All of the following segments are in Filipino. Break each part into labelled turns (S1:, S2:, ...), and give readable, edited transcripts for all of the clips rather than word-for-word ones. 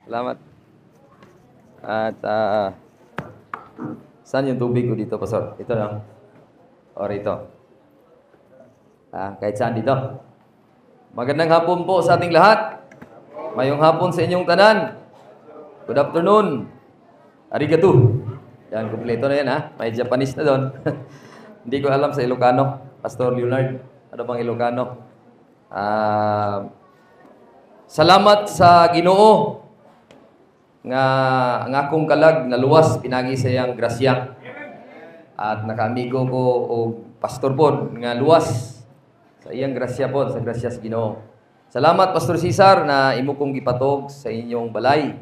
S1: Salamat. At saan yung tubig ko dito, Pastor? Ito lang. O rito. Kahit saan dito. Magandang hapon po sa ating lahat. Mayong hapon sa inyong tanan. Good afternoon. Arigato. Yan, kumpleto na yan ha. May Japanese na doon. Hindi ko alam sa Ilocano. Pastor Leonard, ano bang Ilocano? Salamat sa Ginoo nga akong kalag na luwas pinagi sa iyang grasya. At nakaamigo ko o pastor po nga luwas sa iyang grasya po, sa grasya sa Ginoo. Salamat Pastor Cesar na imo kong gipatog sa inyong balay.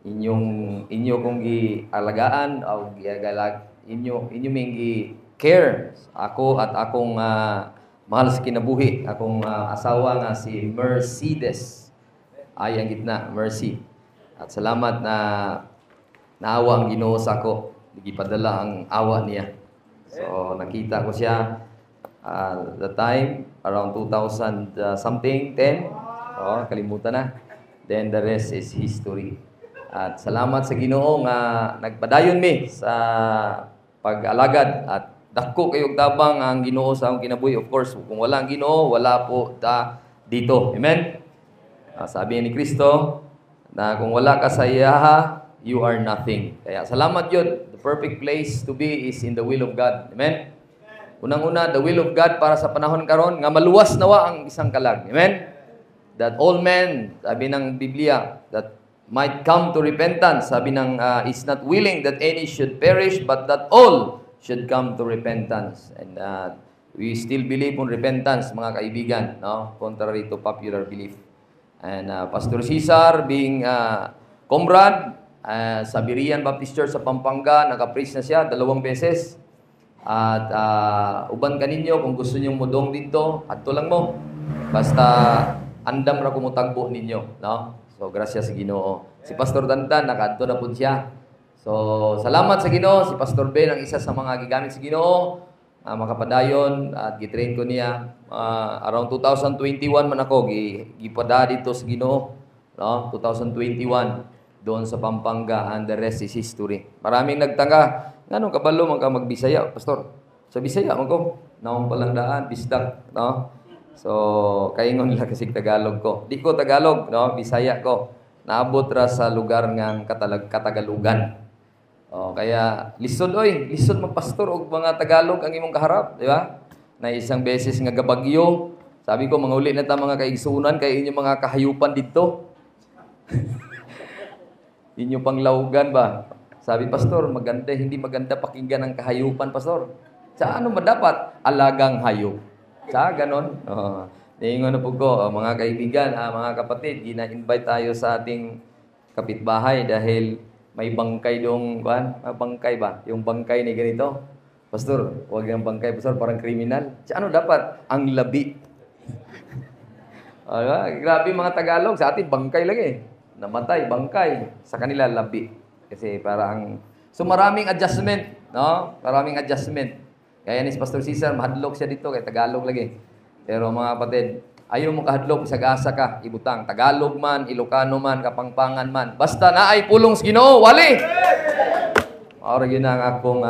S1: Inyo kong gialagaan o inyo ming gi-care ako at akong mahal sa kinabuhi, akong asawa nga si Mercedes. Ay ang gitna, Mercy. At salamat na naawa ang Ginoo sa ako. Gipadala ang awa niya. So nakita ko siya the time around 2000 something 10. Oh, kalimutan na. Then the rest is history. At salamat sa Ginoo nga nagpadayon mi sa pag-alagad at dako kayog tabang ang Ginoo sa akong kinabuhi. Of course, kung wala ang Ginoo, wala po ta dito. Amen. Sabi ni Kristo na kung wala ka sa iyaha, you are nothing. Kaya salamat yun. The perfect place to be is in the will of God. Amen? Unang-una, the will of God para sa panahon karon nga maluwas nawa ang isang kalag. Amen? That all men, sabi ng Biblia, that might come to repentance. Sabi ng, is not willing that any should perish, but that all should come to repentance. And we still believe on repentance, mga kaibigan, no? Contrary to popular belief. And Pastor Cesar being comrade sa Birian Baptist Church sa Pampanga, naka-preach na siya 2 beses. At uban kaninyo kung gusto niyo mudong dito, adto lang mo. Basta andam ra kumutagbo ninyo, no? So grasya sa Ginoo. Si Pastor Dandan nakaadto na pud siya. So salamat sa Ginoo. Si Pastor Ben ang isa sa mga gigamit sa Ginoo. Makapadayon at gitrain ko niya around 2021 man ako gipada dito sa Ginoo, no? 2021 doon sa Pampanga, and the rest is history. Maraming nagtanga, nganong kabalo man ka magbisaya, Pastor? Sa Bisaya man ko, naong palang daan, bisdak, no? So kaingon lang kasi Tagalog ko. Di ko Tagalog, no? Bisaya ko. Naabot ra sa lugar ngang Katagalugan. Kaya lisod lisod mo pastor og mga Tagalog ang imong kaharap, di ba? Na isang beses nga gabagyo, sabi ko manguli na ta mga kaigsunan kay inyo mga kahayupan dito. Inyo panglawgan ba? Sabi pastor, maganda hindi maganda pakinggan ang kahayupan pastor. Sa ano man dapat alagang hayop. Sa ganon. Ningon na po ko, mga kaibigan, mga kapatid, gina-invite tayo sa ating kapitbahay dahil may bangkay dong, bangkay ba? Yung bangkay ni ganito. Pastor, huwag yung bangkay, pastor, parang kriminal. Ano dapat? Ang labi. Grabe mga Tagalog. Sa atin, bangkay lagi. Namatay, bangkay. Sa kanila, labi. Kasi parang... So maraming adjustment. No? Maraming adjustment. Kaya ni Pastor Cesar, mahadlok siya dito. Kaya Tagalog lagi. Pero mga kapatid, ayaw mo kahadlok, sagasa ka, ibutang. Tagalog man, Ilocano man, Kapampangan man. Basta na ay pulong sa Ginoo, wali! Maura yun ang akong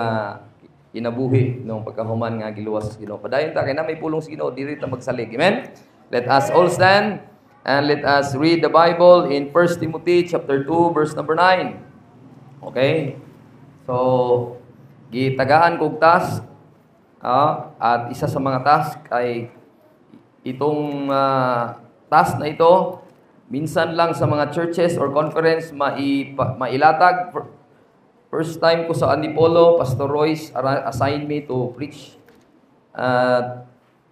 S1: inabuhi nung pagkahuman nga giluwas sa Ginoo. Padayon ta, kaya na may pulong sa Ginoo, diri ta magsalig. Amen? Let us all stand and let us read the Bible in 1 Timothy chapter 2, verse number 9. Okay? So, gitagaan kong task, at isa sa mga task ay itong task na ito, minsan lang sa mga churches or conference mailatag. First time ko sa Antipolo, Pastor Royce assigned me to preach.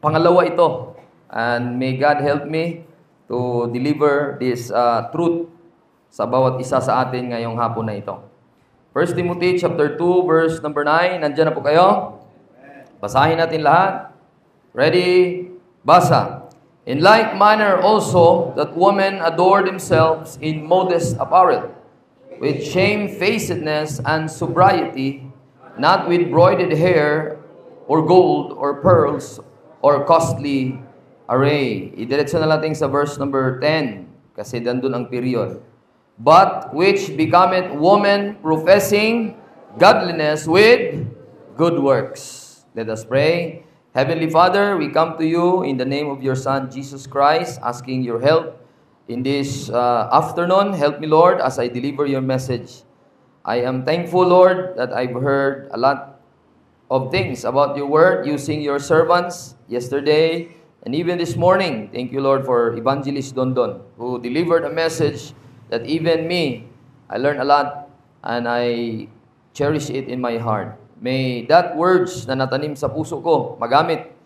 S1: Pangalawa ito. And may God help me to deliver this truth sa bawat isa sa atin ngayong hapon na ito. 1 Timothy chapter 2, verse number 9. Nandiyan na po kayo? Basahin natin lahat. Ready? Basa. In like manner also that women adore themselves in modest apparel, with shamefacedness and sobriety, not with broided hair or gold or pearls or costly array. Idiretso na natin sa verse number 10 kasi dandun ang period. but which becometh woman professing godliness with good works. Let us pray. Heavenly Father, we come to you in the name of your Son, Jesus Christ, asking your help in this afternoon. Help me, Lord, as I deliver your message. I am thankful, Lord, that I've heard a lot of things about your word using your servants yesterday and even this morning. Thank you, Lord, for Evangelist Dondon, who delivered a message that even me, I learned a lot and I cherish it in my heart. May that words na natanim sa puso ko magamit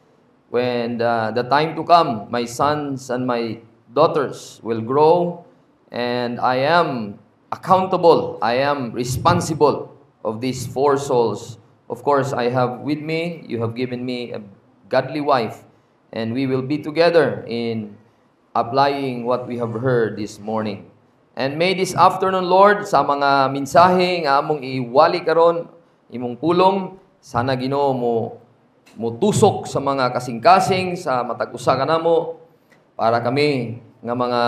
S1: when the time to come, my sons and my daughters will grow, and I am accountable, I am responsible of these 4 souls. Of course, I have with me, you have given me a godly wife, and we will be together in applying what we have heard this morning. And may this afternoon, Lord, sa mga mensahe nga among iwali karon, imong pulong, sana Ginoo mo tusok sa mga kasing-kasing, sa matag usa kanamo, para kami nga mga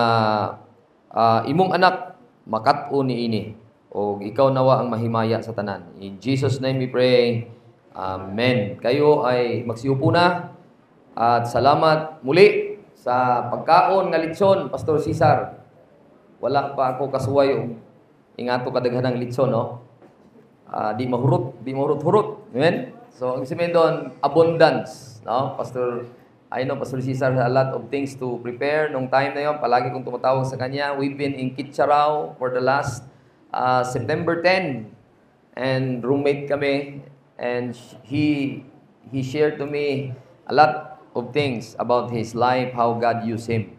S1: imong anak makat-o niini. O ikaw nawa ang mahimaya sa tanan. In Jesus' name we pray. Amen. Kayo ay magsiupo na. At salamat muli sa pagkaon nga litson, Pastor Cesar. Wala pa ako kasuway o ingato kadaghanang litson, no? Di mahurot-hurot. Amen? So, ang sabihin doon, abundance. No? I know Pastor Cesar has a lot of things to prepare. Nung time na yon, palagi kong tumatawag sa kanya. We've been in Kitcharao for the last September 10. And roommate kami. And he shared to me a lot of things about his life, how God used him.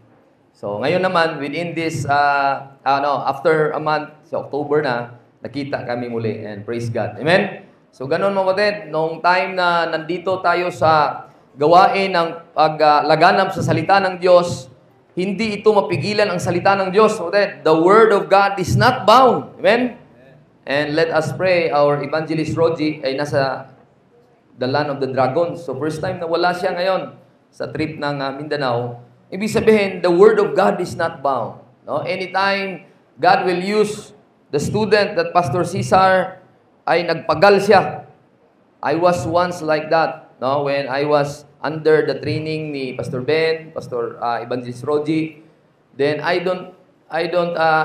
S1: So, ngayon naman, within this, after a month, sa October na, nakita kami muli. And praise God. Amen? So, ganun mga kapatid, nung time na nandito tayo sa gawain ng paglaganap sa salita ng Diyos, hindi ito mapigilan ang salita ng Diyos. Kapatid, the Word of God is not bound. Amen? And let us pray. Our Evangelist Roji ay nasa the land of the dragons. So, first time na wala siya ngayon sa trip ng Mindanao. Ibig sabihin, the Word of God is not bound. No? Anytime God will use the student that Pastor Cesar ay nagpagal siya. I was once like that, no? When I was under the training ni Pastor Ben, Pastor Evangelist Roji, then I don't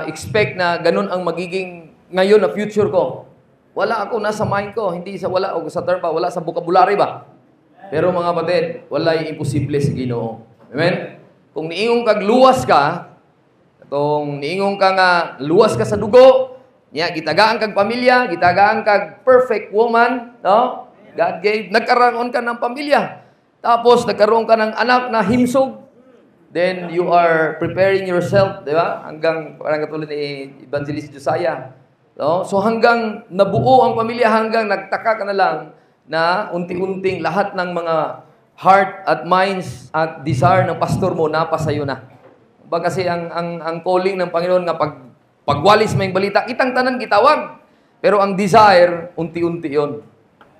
S1: expect na ganun ang magiging ngayon na future ko. Wala ako nasa mind ko, hindi sa wala o sa term pa, wala sa vocabulary ba? Pero mga kapatid, wala yung imposible sa Ginoo. Amen? Kung niingong kag luwas ka, niingong ka nga luwas ka sa dugo, gitagaan kag pamilya, gitagaan kag perfect woman, no? God gave, nagkaroon ka ng pamilya. Tapos nagkaroon ka ng anak na himsog. Then you are preparing yourself, di ba? Hanggang parang katulad ni Evangelist Josiah. No? So hanggang nabuo ang pamilya, hanggang nagtaka ka na lang na unti-unting lahat ng mga heart at minds at desire ng pastor mo napasayo na. Ba kasi ang calling ng Panginoon nga pagwalis may balita, kitang tanan gitawag. Pero ang desire, unti-unti yon.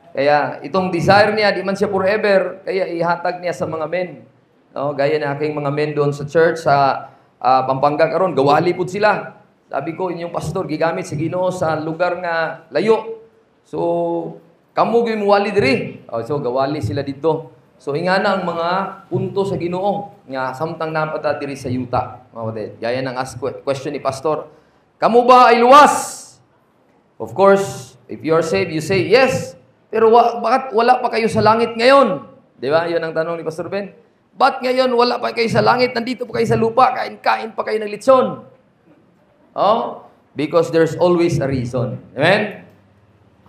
S1: Kaya itong desire niya, di man siya forever, kaya ihatag niya sa mga men. No? Gaya na aking mga men doon sa church, sa Pampanga karon, gawali po sila. Sabi ko, inyong pastor, gigamit sa Ginoo sa lugar nga layo. So, kamo gyud muwali diri. So, gawali sila dito. So, ingana ang mga punto sa Ginoo nga samtang napata diri sa yuta. Mga kapatid, gaya ng ask question ni pastor, kamo ba ay luwas? Of course, if you are saved, you say yes. Pero bakit wala pa kayo sa langit ngayon? Di ba? Yun ang tanong ni Pastor Ben. Ba't ngayon wala pa kayo sa langit? Nandito pa kayo sa lupa? Kain pa kayo ng litson? Oh? Because there's always a reason. Amen?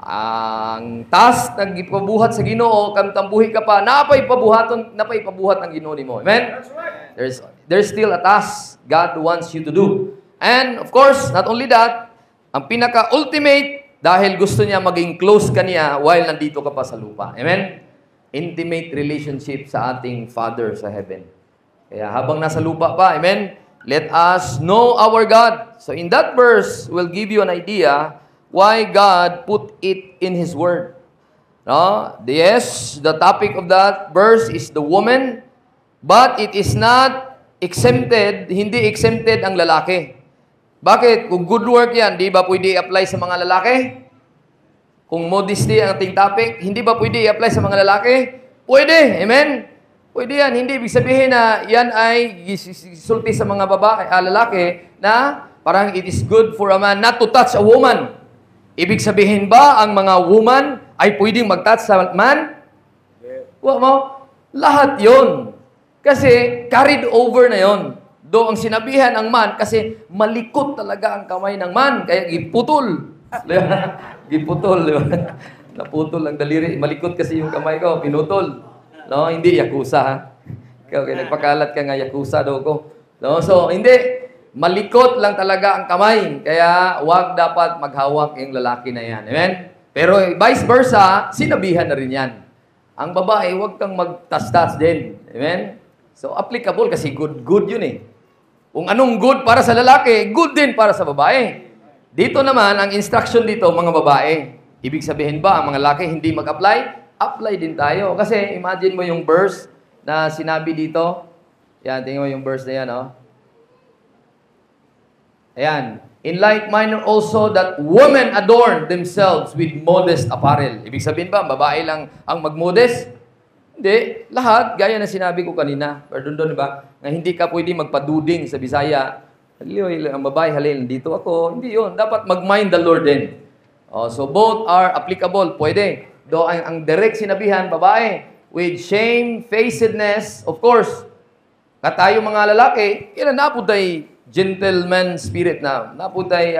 S1: Ang task na gipabuhat sa Ginoo, kamtambuhi ka pa, napay pabuhat ng Ginoo nimo. Amen? There's still a task God wants you to do. And of course, not only that, ang pinaka-ultimate, dahil gusto niya maging close ka niya while nandito ka pa sa lupa. Amen? Intimate relationship sa ating Father sa heaven. Kaya habang nasa lupa pa, amen? Let us know our God. So in that verse, we'll give you an idea why God put it in His Word. No? Yes, the topic of that verse is the woman, but it is not exempted, hindi exempted ang lalaki. Bakit? Kung good work yan, di ba pwede i-apply sa mga lalaki? Kung modesty ang ating topic, hindi ba pwede i-apply sa mga lalaki? Pwede. Amen? Pwede yan. Hindi ibig sabihin na yan ay sulti sa mga babae, lalaki na parang it is good for a man not to touch a woman. Ibig sabihin ba ang mga woman ay pwedeng mag-touch sa man? Mo? Lahat yon. Kasi carried over na yon. Do ang sinabihan ang man kasi malikot talaga ang kamay ng man. Kaya giputol. Giputol. Naputol ang daliri. Malikot kasi yung kamay ko. Pinutol. No, hindi yakuza ha. Okay, nagpakalat ka nga yakuza daw ko. No, so hindi. Malikot lang talaga ang kamay. Kaya wag dapat maghawak yung lalaki na yan. Amen? Pero vice versa, sinabihan na rin yan. Ang babae, wag kang mag-tas-tas din. Amen? So applicable kasi good yun eh. Kung anong good para sa lalaki, good din para sa babae. Dito naman, ang instruction dito, mga babae. Ibig sabihin ba, ang mga lalaki hindi mag-apply? Apply din tayo. Kasi imagine mo yung verse na sinabi dito. Yan, tingnan mo yung verse na yan, oh. Ayan. In like manner also that women adorn themselves with modest apparel. Ibig sabihin ba, babae lang ang mag-modest? Hindi. Lahat, gaya na sinabi ko kanina. Pardon doon, diba? Na hindi ka pwede magpaduding sa Bisaya. Ang babae, halil, dito ako. Hindi yun. Dapat mag-mind the Lord din. Oh, so both are applicable. Pwede. Do ang direct sinabihan, babae, with shamefacedness, of course, tayo mga lalaki, kailan napunay gentleman spirit na. Napunay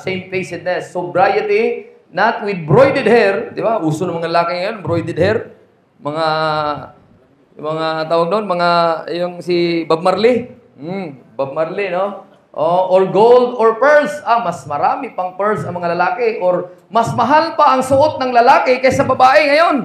S1: shamefacedness, sobriety, not with broided hair. Di ba? Uso ng mga lalaki ngayon, broided hair. Mga tawag doon, yung si Bob Marley. Bob Marley, no? Or gold or pearls. Mas marami pang pearls ang mga lalaki. Or mas mahal pa ang suot ng lalaki kaysa babae ngayon.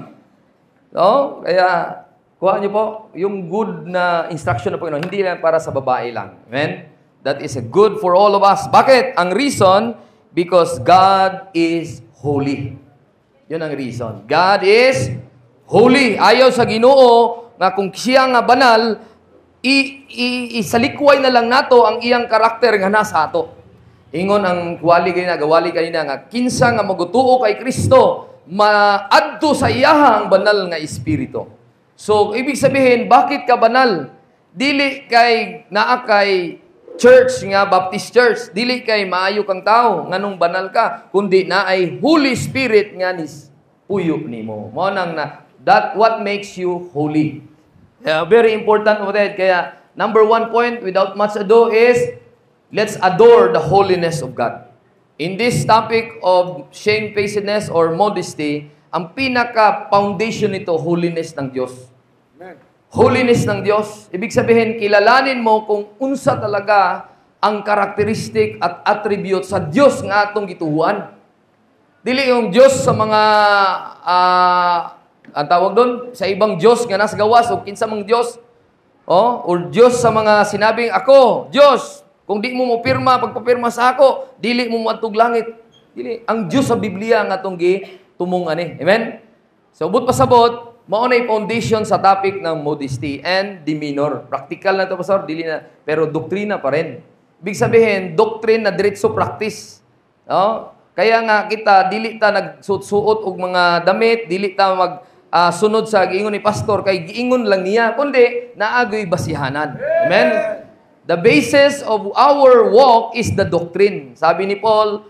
S1: No? Kaya, kuha niyo po, yung good na instruction na po, hindi lang para sa babae lang. Amen? That is a good for all of us. Bakit? Ang reason, because God is holy. Yun ang reason. God is holy. Ayaw sa Ginoo nga kung siya nga banal, isalikway na lang nato ang iyang karakter nga nasa ato. Ingon ang gawali kanina nga kinsa nga magutuo kay Kristo, maadto sa iyahang banal nga espiritu. So ibig sabihin, bakit ka banal? Dili kay naa kay church nga Baptist Church, dili kay maayo kang tao nganong banal ka, kundi na ay Holy Spirit nga nis puyo nimo. Mao nang na that what makes you holy. Very important of that. Kaya number one point without much ado is let's adore the holiness of God. In this topic of shamefacedness or modesty, ang pinaka-foundation nito, holiness ng Diyos. Amen. Holiness ng Diyos. Ibig sabihin, kilalanin mo kung unsa talaga ang karakteristik at attribute sa Diyos nga atong gituhuan. Dili yung Diyos sa mga, ang tawag doon, sa ibang Diyos nga nasa gawas o kinsa mang Diyos. Or Diyos sa mga sinabing, ako, Diyos, kung di mo pirma, pagpapirma sa ako, dili mo matug langit. Dili. Ang Diyos sa Biblia nga itong tumungan eh. Amen? So, but pasabot, mauna yung foundation sa topic ng modesty and demeanor. Practical na ito, Pastor, dili na, pero doktrina pa rin. Ibig sabihin, doctrine na diretso practice. Kaya nga kita, dili ta nagsuot og mga damit, dili ta sunod sa giingon ni Pastor, kay giingon lang niya, kundi naagoy basihanan. Amen? The basis of our walk is the doctrine. Sabi ni Paul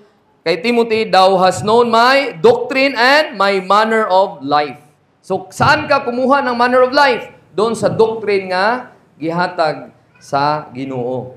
S1: kay Timothy, thou hast known my doctrine and my manner of life. So, saan ka kumuha ng manner of life? Doon sa doctrine nga gihatag sa Ginoo.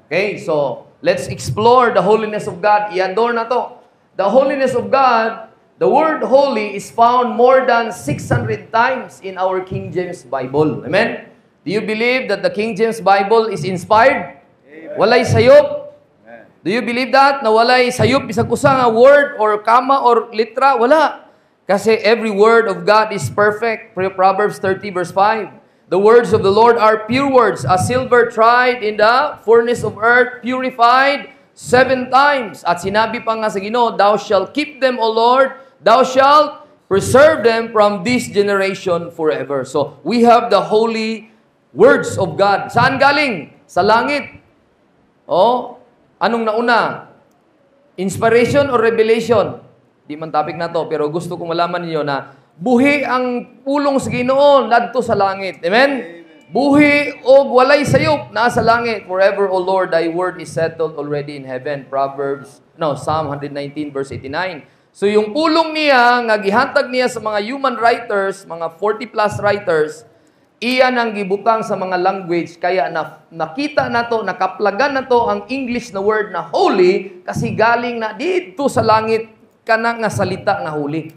S1: Okay, so let's explore the holiness of God. I-adore na to. The holiness of God, the word holy is found more than 600 times in our King James Bible. Amen? Do you believe that the King James Bible is inspired? Amen. Walay sayop? Amen. Do you believe that? Na walay sayop, bisag usa nga word or comma or litra? Wala. Kasi every word of God is perfect. Proverbs 30 verse 5. The words of the Lord are pure words, as silver tried in the furnace of earth, purified 7 times. At sinabi pa nga sa Ginoo, thou shalt keep them, O Lord, thou shalt preserve them from this generation forever. So, we have the holy words of God. Saan galing? Sa langit. Anong nauna? Inspiration or revelation? Di man topic na to, pero gusto kong malaman niyo na buhi ang pulong sa Ginoo ladto sa langit. Amen? Buhi o walay sayop nasa langit. Forever, O Lord, thy word is settled already in heaven. Psalm 119 verse 89. So yung pulong niya, nga gihantag niya sa mga human writers, mga 40 plus writers, iyan ang gibutang sa mga language, kaya nakita na to, nakaplagan na to ang English na word na holy, kasi galing na dito sa langit kana nga salita nga holy.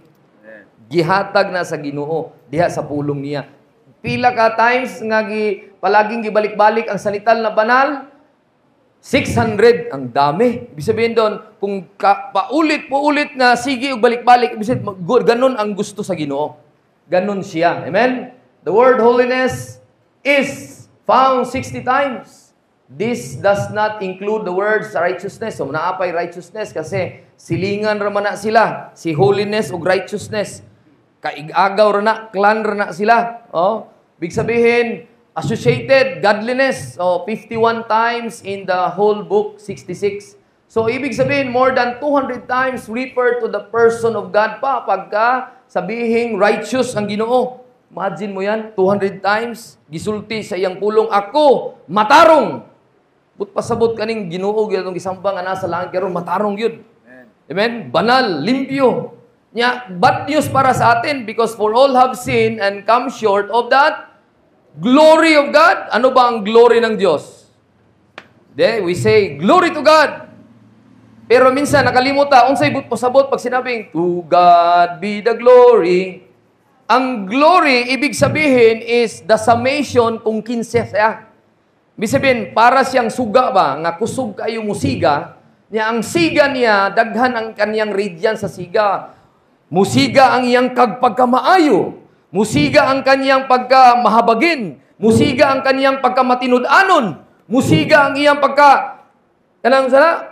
S1: Gihatag na sa Ginoo diha sa pulong niya. Pila ka times nga palaging gibalik-balik ang salital na banal? 600, ang dami. Ibig sabihin doon, kung paulit-paulit na sige o balik-balik, ibig sabihin, ganun ang gusto sa Ginoo. Ganun siya. Amen? The word holiness is found 60 times. This does not include the words righteousness. So, naapay righteousness kasi silingan raman na sila. Si holiness o righteousness. Kaig-agaw na, clan na sila. Big sabihin, associated, godliness. 51 times in the whole book, 66. So, ibig sabihin, more than 200 times refer to the person of God pa pagka sabihing righteous ang Ginoo. Imagine mo yan, 200 times, gisulti sa iyang pulong, ako, matarong. But pasabot kaning Ginoo, ginatong gisambang nga nasa langit, karon matarong yun. Amen? Banal, limpyo. Bad news para sa atin because for all have sinned and come short of that glory of God. Ano ba ang glory ng Diyos? We say, glory to God. Pero minsan, nakalimutan, unsay pasabot pag sinabing, to God be the glory. Ang glory, ibig sabihin is the summation kung kinse siya. Ibig sabihin, para siyang suga ba, nga kusog kayo musiga, niya ang siga niya, daghan ang kaniyang radiance sa siga. Musiga ang iyang pagkamaayo. Musiga ang kaniyang pagkamahabagin. Musiga ang kaniyang pagkamatinud-anon. Musiga ang iyang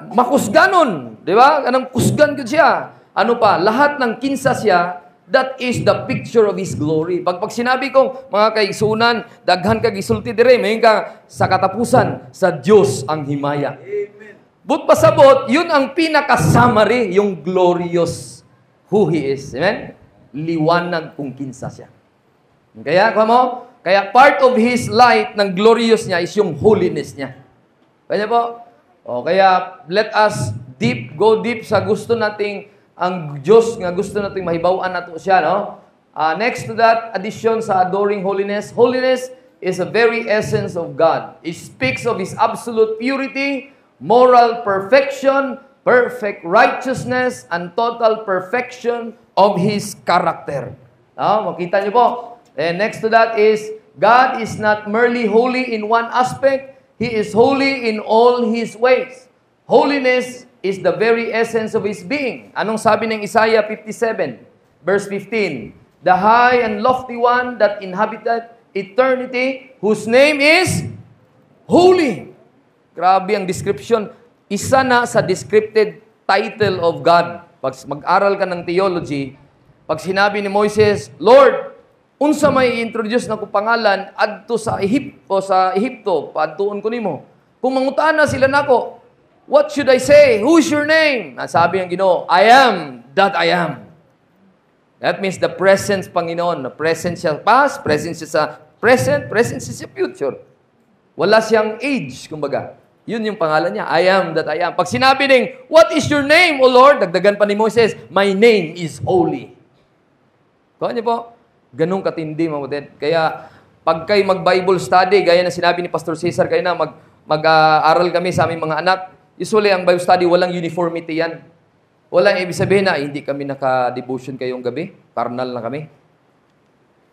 S1: makusganon. Di ba? Kanang kusgan ko siya. Ano pa? Lahat ng kinsa siya, that is the picture of His glory. Pag sinabi ko, mga kaigsunan, daghan ka gisulti dire, mayon ka sa katapusan, sa Diyos ang himaya. But pasabot, yun ang pinaka-summary, yung glorious who He is. Amen? Liwanag kung kinsa siya. Kaya part of His light ng glorious niya is yung holiness niya. Kaya po? Kaya let us go deep sa gusto nating ang Diyos nga gusto nating mahibaw-an nato siya, no? Next to that, addition sa adoring holiness. Holiness is the very essence of God. It speaks of His absolute purity, moral perfection, perfect righteousness, and total perfection of His character. Makita niyo po. And next to that is, God is not merely holy in one aspect, He is holy in all His ways. Holiness is the very essence of His being. Anong sabi ng Isaiah 57, verse 15? The high and lofty one that inhabited eternity, whose name is holy. Grabe ang description. Isa na sa descripted title of God. Pag mag-aral ka ng theology, pag sinabi ni Moises, Lord, unsa may introduce na ko pangalan adto sa Ehipto, paadtuon ko nimo. Kung mangutana sila nako, what should I say? Who's your name? Sabi ng Ginoo, I am that I am. That means the presence, Panginoon. The presence siya past, presence siya sa present, presence siya sa future. Wala siyang age, kumbaga. Yun yung pangalan niya. I am that I am. Pag sinabi ning, what is your name, O Lord? Dagdagan pa ni Moses, my name is holy. Kaya niyo po, ganun katindi, mamutin. Kaya, pag kayo mag-Bible study, gaya na sinabi ni Pastor Cesar, kayo na mag-aral kami sa aming mga anak, usually, ang Bible study, walang uniformity yan. Walang ibig sabihin na, hindi kami naka-devotion kayong gabi, carnal na kami.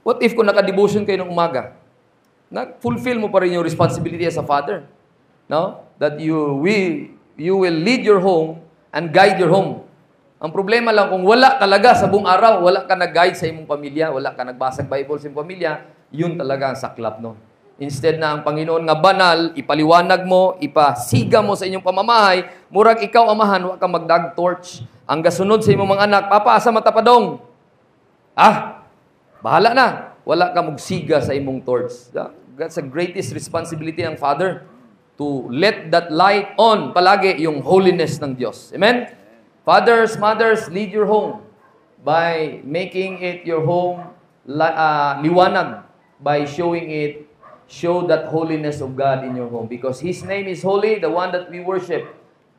S1: What if kung naka-devotion kayo ng umaga? Fulfill mo pa rin yung responsibility as a father. No? That you will lead your home and guide your home. Ang problema lang, kung wala talaga sa buong araw, wala ka nag-guide sa imong pamilya, wala ka nagbasag Bible sa imong pamilya, yun talaga ang saklap nun. Instead na ang Panginoon nga banal, ipaliwanag mo, ipasiga mo sa inyong pamamahay, murag ikaw amahan, wala ka magdag torch. Ang gasunod sa imong mga anak, Papa, asa matapadong? Bahala na. Wala ka magsiga sa imong torch. That's the greatest responsibility ng father. to let that light on palagi yung holiness ng Diyos. Amen? Fathers, mothers, lead your home by making it your home liwanag, by show that holiness of God in your home. Because His name is holy, the one that we worship.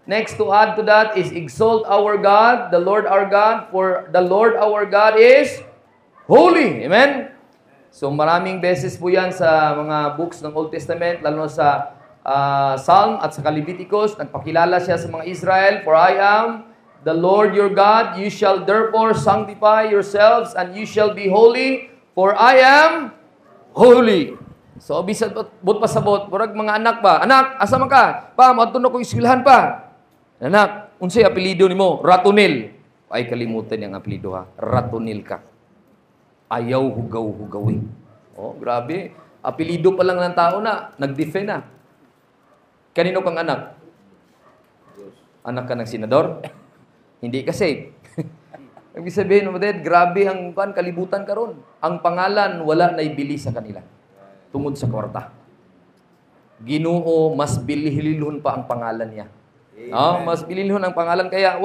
S1: Next to add to that is exalt our God, the Lord our God, for the Lord our God is holy. Amen? So maraming beses po yan sa mga books ng Old Testament, lalo sa Psalm at sa Leviticus, nagpakilala siya sa mga Israel, for I am the Lord your God, you shall therefore sanctify yourselves, and you shall be holy, for I am holy. So, bisag but pasabot, murag mga anak ba? Anak, asa man ka? Pa, maadto na ko eskwelahan pa. Anak, unsay apelyido nimo? Ratonil. Ay kalimutan yung apelyido ha. Ratonil ka. Ayaw hugaw-hugawin. Oh, grabe. Apelyido pa lang ng tao na, nag-defend na. Kanino kang anak? Anak ka ng senador? Hindi kasi. Ibig sabihin, grabe ang kalibutan karon. Ang pangalan, wala na ibili sa kanila. Tungod sa kwarta. Ginoo, mas bilihilihon pa ang pangalan niya. Mas bilihilihon ang pangalan. Kaya,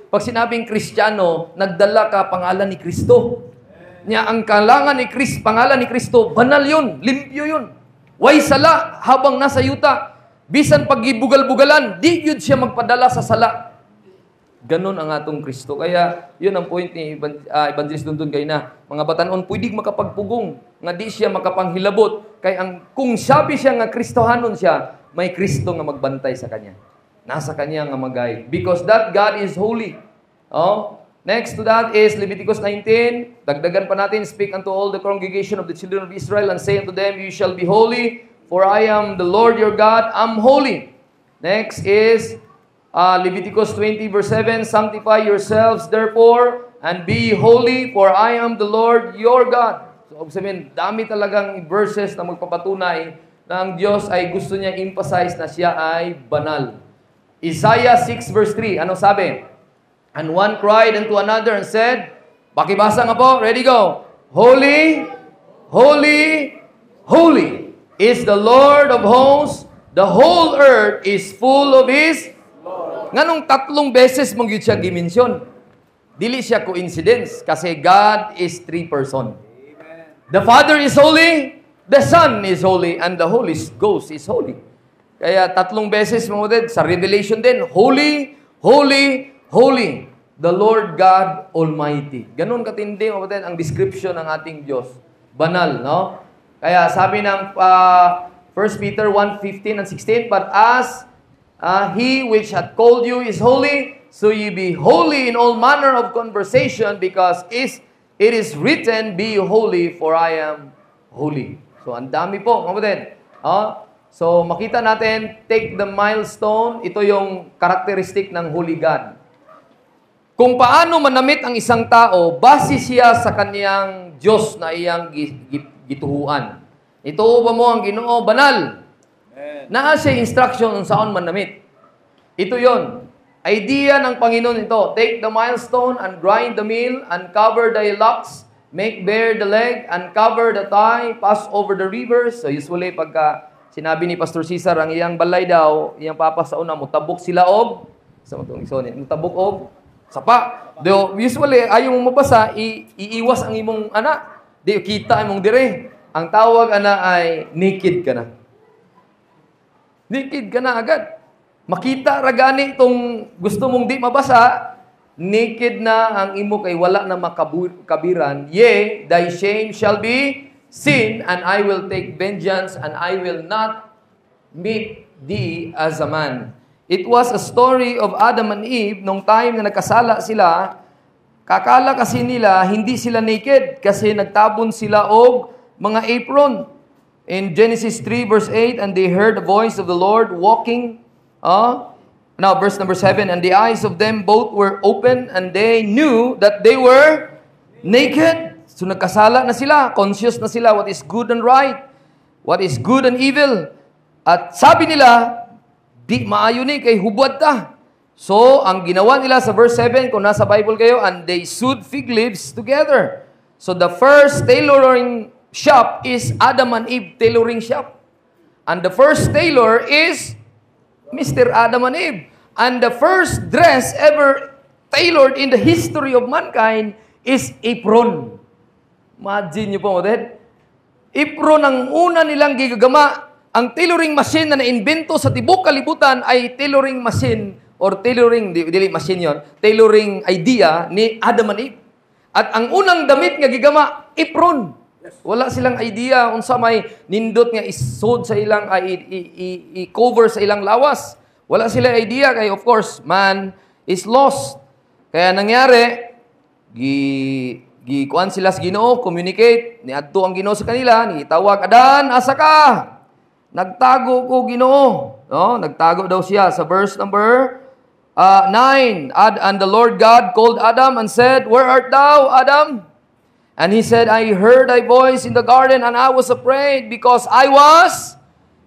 S1: pag sinabing Kristiyano, nagdala ka pangalan ni Kristo. Niya, ang pangalan ni Kristo, banal yun, limpyo yun. Way sala, habang nasa yuta. Bisan pag-ibugal-bugalan, di yun siya magpadala sa sala. Ganon ang atong Kristo. Kaya, yun ang point ni Evangelist Dundun kayo na, mga batanon, pwedeng makapagpugong, nga di siya makapanghilabot. Kaya kung sabi siya nga Kristohanon siya, may Kristo nga magbantay sa kanya. Nasa kanya nga magay. Because that God is holy. Next to that is Leviticus 19. Dagdagan pa natin, speak unto all the congregation of the children of Israel, and say unto them, you shall be holy, for I am the Lord your God, I'm holy. Next is Leviticus 20 verse 7, sanctify yourselves therefore, and be holy, for I am the Lord your God. So, sabihin, dami talagang verses na magpapatunay na ang Diyos ay gusto niya emphasize na siya ay banal. Isaiah 6 verse 3, ano sabi? And one cried unto another and said, pakibasa nga po, ready go. Holy, holy, holy is the Lord of hosts, the whole earth is full of His. Nganong 3 beses mong yun siya dimensyon? Dili siya coincidence kasi God is 3 person. The Father is holy, the Son is holy, and the Holy Ghost is holy. Kaya 3 beses mga sa Revelation din, holy, holy, holy, the Lord God Almighty. Ganon katindi mga ang description ng ating Diyos. Banal, no? Kaya sabi ng 1 Peter 1:15 and 16, but as He which hath called you is holy, so ye be holy in all manner of conversation, because it is written, be holy, for I am holy. So, ang dami po, mga kapatid. So, makita natin, take the milestone, ito yung karakteristik ng Holy God. Kung paano manamit ang isang tao, base siya sa kaniyang Diyos na iyang gituhuan. Ito ba mo ang Ginoo banal? Naa siya instruction on saan manamit. Ito yon. Idea ng Panginoon ito. Take the milestone and grind the meal, and cover the locks, make bare the leg, and cover the thigh, pass over the rivers. So usually pagka sinabi ni Pastor Cesar, ang iyang balay daw, iyang papa sa una, mutabok sila og, mutabok og, sapa. Usually, ayaw mong mabasa, iiwas ang imong anak. Di kita imong dire. Ang tawag ana ay naked ka na. Naked ka na agad. Makita ragani itong gusto mong di mabasa, naked na ang imo kay wala na makabiran. Yea, thy shame shall be seen, and I will take vengeance, and I will not meet thee as a man. It was a story of Adam and Eve nung time na nagkasala sila. Kakala kasi nila hindi sila naked kasi nagtabon sila og mga apron. In Genesis 3 verse 8, and they heard the voice of the Lord walking. Now verse number 7, and the eyes of them both were open, and they knew that they were naked. So nagkasala na sila, conscious na sila what is good and right, what is good and evil. At sabi nila, di maayo ni kay hubad ta. So ang ginawa nila sa verse 7, kung nasa Bible kayo, and they sewed fig leaves together. So the first tailoring shop is Adam and Eve tailoring shop. And the first tailor is Mr. Adam and Eve. And the first dress ever tailored in the history of mankind is apron. Imagine nyo po, Odette. Apron ang una nilang gigagama. Ang tailoring machine na naimbento sa tibok kalibutan ay tailoring machine or tailoring, dili machine yon, tailoring idea ni Adam and Eve. At ang unang damit nga gigama, apron. Wala silang idea unsa may nindot nga isod sa ilang i-cover sa ilang lawas. Wala sila idea kay of course man is lost. Kaya nangyari kuan sila sa Ginoo, communicate, niadto ang Ginoo sa kanila, nitawag, Adan, asa ka? Nagtago ko, Ginoo. No, nagtago daw siya sa verse number 9. And the Lord God called Adam and said, Where art thou, Adam? And he said, I heard thy voice in the garden, and I was afraid because I was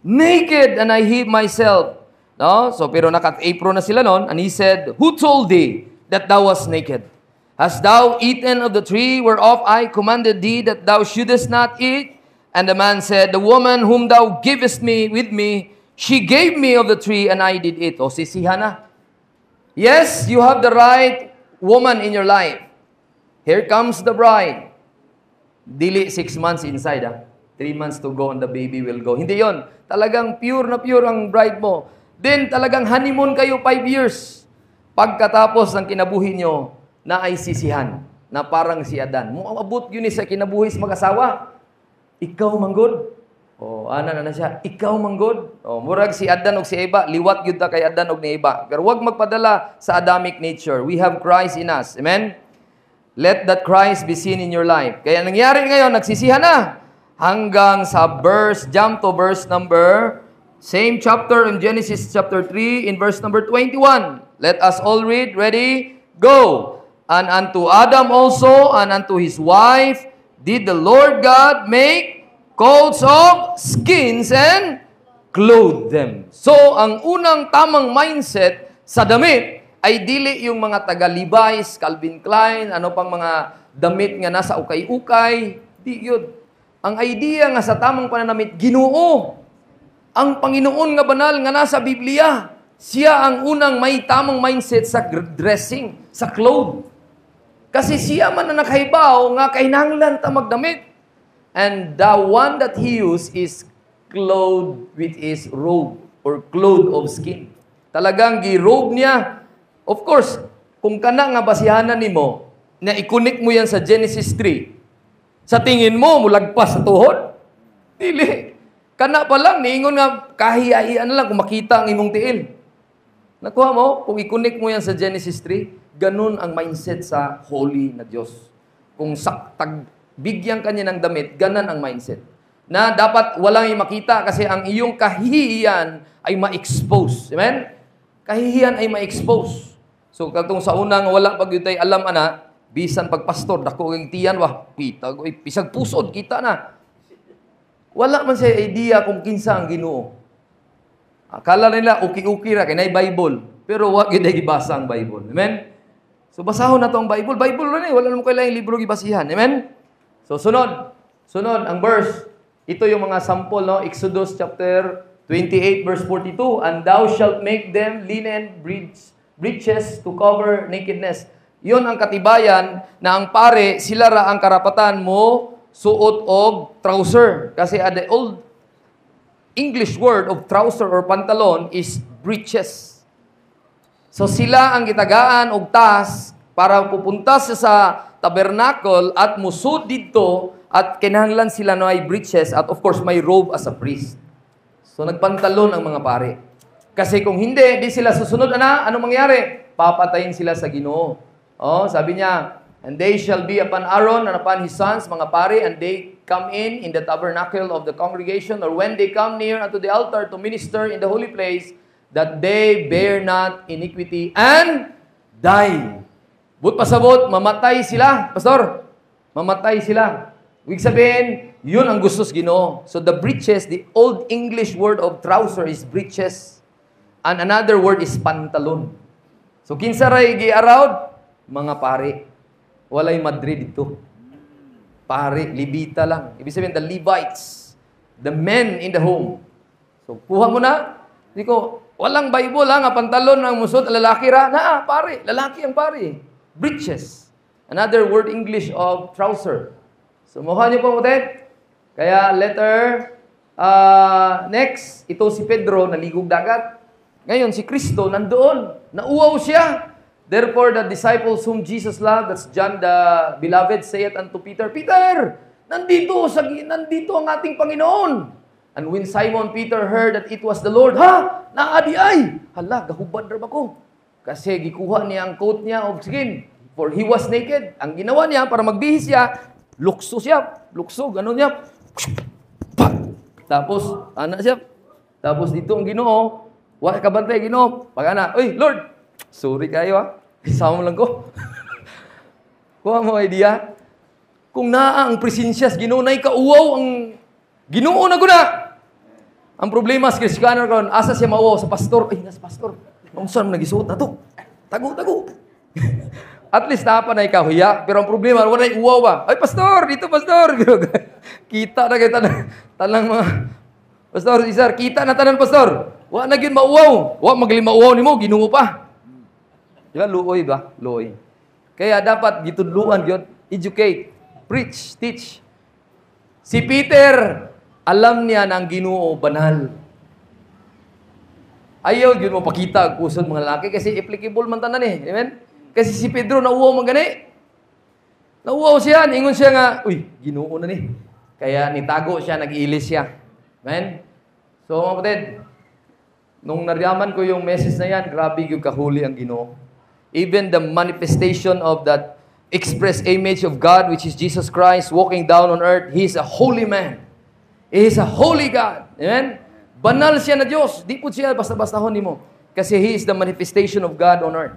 S1: naked and I hid myself. No? So, pero naka-apron na sila noon. And he said, Who told thee that thou was naked? Hast thou eaten of the tree whereof I commanded thee that thou shouldest not eat? And the man said, The woman whom thou givest me with me, she gave me of the tree, and I did eat. O, sisihan na. Yes, you have the right woman in your life. Here comes the bride. Dili 6 months inside, 3 months to go and the baby will go. Hindi yon. Talagang pure na pure ang bride mo. Then talagang honeymoon kayo 5 years. Pagkatapos ng kinabuhi nyo, na ay sisihan. Na parang si Adan. Muabot yun sa kinabuhi sa mag-asawa. Ikaw manggod. O, ana na siya. Ikaw manggod. O, murag si Adan o si Eva. Liwat yun ta kay Adan o ni Eva. Pero huwag magpadala sa Adamic nature. We have Christ in us. Amen? Let that Christ be seen in your life. Kaya nangyari ngayon, nagsisihan na. Hanggang sa verse, jump to verse number, same chapter in Genesis chapter 3, in verse number 21. Let us all read. Ready? Go. And unto Adam also, and unto his wife, did the Lord God make coats of skins and clothe them. So, ang unang tamang mindset sa damit ay dili yung mga taga-Levi's, Calvin Klein, ano pang mga damit nga nasa ukay-ukay. Di yun. Ang idea nga sa tamang pananamit, Ginoo. Ang Panginoon nga banal nga nasa Biblia. Siya ang unang may tamang mindset sa dressing, sa clothes. Kasi siya man na nakahibaw nga kahinahanglan ta magdamit. And the one that he used is clothed with his robe or cloth of skin. Talagang girobe niya. Of course, kung kana nga basihanan nimo na ikunik mo yan sa Genesis 3, sa tingin mo mulagpas sa tuhod? Dili. Kana pa lang niingon nga kahiya-hiya na lang kung makita ang imong tiil. Nakuha mo? Kung ikunik mo yan sa Genesis 3, ganun ang mindset sa holy na Diyos. Kung bigyan kanya ng damit, ganan ang mindset. Na dapat walang makita kasi ang iyong kahihiyan ay ma-expose. Amen? Kahihiyan ay ma-expose. So, katong sa unang wala pag yun tayo alam, bisan pagpastor, dako ang tiyan, kita, pisag pusod, kita na. Wala man siya idea kung kinsa ang Ginoo. Akala nila, uki-uki ra, kaya Bible. Pero wag yun ay gibasa ang Bible. Amen? So, basahon na to ang Bible. Bible rin wala naman kailangang libro gibasihan. Amen? So, sunod ang verse. Ito yung mga sample, no? Exodus chapter 28, verse 42. And thou shalt make them linen breeches to cover nakedness. Yun ang katibayan na ang pare, sila ra ang karapatan mo suot og trouser. Kasi the old English word of trouser or pantalon is breeches. So sila ang gitagaan og task para pupunta sa tabernacle at musud dito at kinahanglan sila na ay breeches at of course may robe as a priest. So nagpantalon ang mga pare. Kasi kung hindi, di sila susunod ano mangyari? Papatayin sila sa Ginoo. Oh, sabi niya, and they shall be upon Aaron and upon his sons, mga pare, and they come in the tabernacle of the congregation, or when they come near unto the altar to minister in the holy place, that they bear not iniquity and die. But pasabot, mamatay sila. Pastor, mamatay sila. Ibig sabihin, yun ang gusto sa Ginoo. So the breeches, the old English word of trouser is breeches. And another word is pantalon. So kinsa ray gi-around? Mga pare. Walay Madrid dito. Pare, Levita lang. Ibig sabihin, the Levites, the men in the home. So, kuha mo na. Hindi ko, walang Bible ha, nga pantalon ng musot, lalaki ra. Pare, lalaki ang pare. Breeches. Another word English of trouser. So, mukha niyo po mutet. Kaya, letter, next, ito si Pedro, naligog dagat. Ngayon, si Kristo, nandoon. Nauwaw siya. Therefore, the disciples whom Jesus loved, that's John the beloved, saith unto Peter, Peter, nandito ang ating Panginoon. And when Simon Peter heard that it was the Lord, naadi ay! Hala, gahubad rin ako. Kasi gikuha niya ang coat niya of skin. For he was naked. Ang ginawa niya, para magbihis siya, lukso siya. Lukso, gano'n niya. Tapos, siya. Tapos dito ang Ginoo, wala ka bantay, Ginoo. Pag Uy, Lord, sorry kayo isama mo lang ko. Kuha mo idea. Kung naa ang presensya sa Ginoo, na'y kauwaw ang Ginoo na guna. Ang problema sa Kristiyano karon, asa siya mauwaw sa pastor. Ay, nas pastor. Kung saan mo nagisuot na to? Tago. At least napa na ikaw hiya. Pero ang problema, wala na uwaw ba? Ay, pastor, dito pastor. Kita na kita na. Tanang mga, pastor, Cesar, kita na tanan pastor. Wa na gyud mauwaw. Wa magaling mauwaw nimo, Ginoo pa. Di ba? Luoy ba? Luoy. Kaya dapat gitudluan gyud, educate, preach, teach. Si Peter, alam niya na ang Ginoo banal. Ayaw gyud mo pakita kusod mga lalaki kasi applicable man tanan Amen? Kasi si Pedro nauwaw man gani. Nauwaw siya, ingon siya nga, uy, Ginoo na ni. Kaya nitago siya, nag-iilis siya. Amen? So mga kapatid, nung naryaman ko yung message na yan, grabe yung kahuli ang Ginoo. Even the manifestation of that express image of God, which is Jesus Christ, walking down on earth, He is a holy man. He is a holy God. Amen? Banal siya na Diyos. Di po siya basta-bastahon ni mo. Kasi He is the manifestation of God on earth.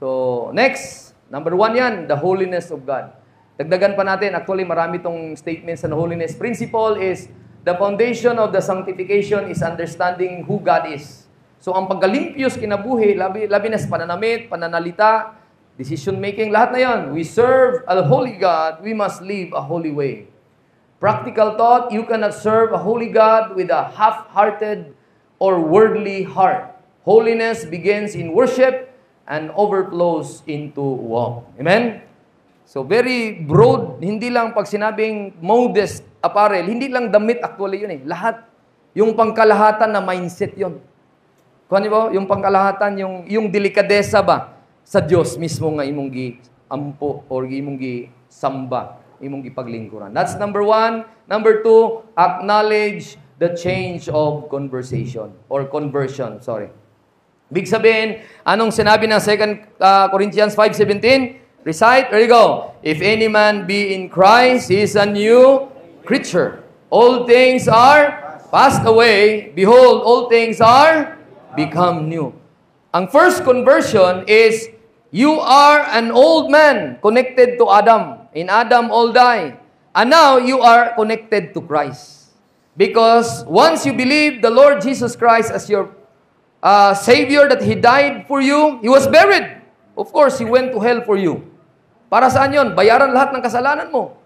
S1: So, next, number 1 yan, the holiness of God. Dagdagan pa natin, actually marami tong statements sa holiness. Principle is, the foundation of the sanctification is understanding who God is. So, ang pagkalimpios kinabuhi, labi na sa pananamit, pananalita, decision making, lahat na yan. We serve a holy God, we must live a holy way. Practical thought, you cannot serve a holy God with a half-hearted or worldly heart. Holiness begins in worship and overflows into walk. Amen? So very broad, hindi lang pag sinabing modest apparel, hindi lang damit actually yun Lahat. Yung pangkalahatan na mindset yun. Kung ano ba? Yung pangkalahatan, yung delikadesa ba sa Diyos mismo nga imong gi-ampo or imong gi-samba, imong gipaglingkuran. That's number 1. Number 2, acknowledge the change of conversation or conversion. Big sabihin, anong sinabi ng 2 Corinthians 5:17? Recite, there you go. If any man be in Christ, he is a new creature. All things are passed away. Behold, all things are become new. Ang first conversion is, you are an old man connected to Adam. In Adam, all die. And now, you are connected to Christ. Because once you believe the Lord Jesus Christ as your Savior, that He died for you, He was buried. Of course, He went to hell for you. Para saan yun? Bayaran lahat ng kasalanan mo.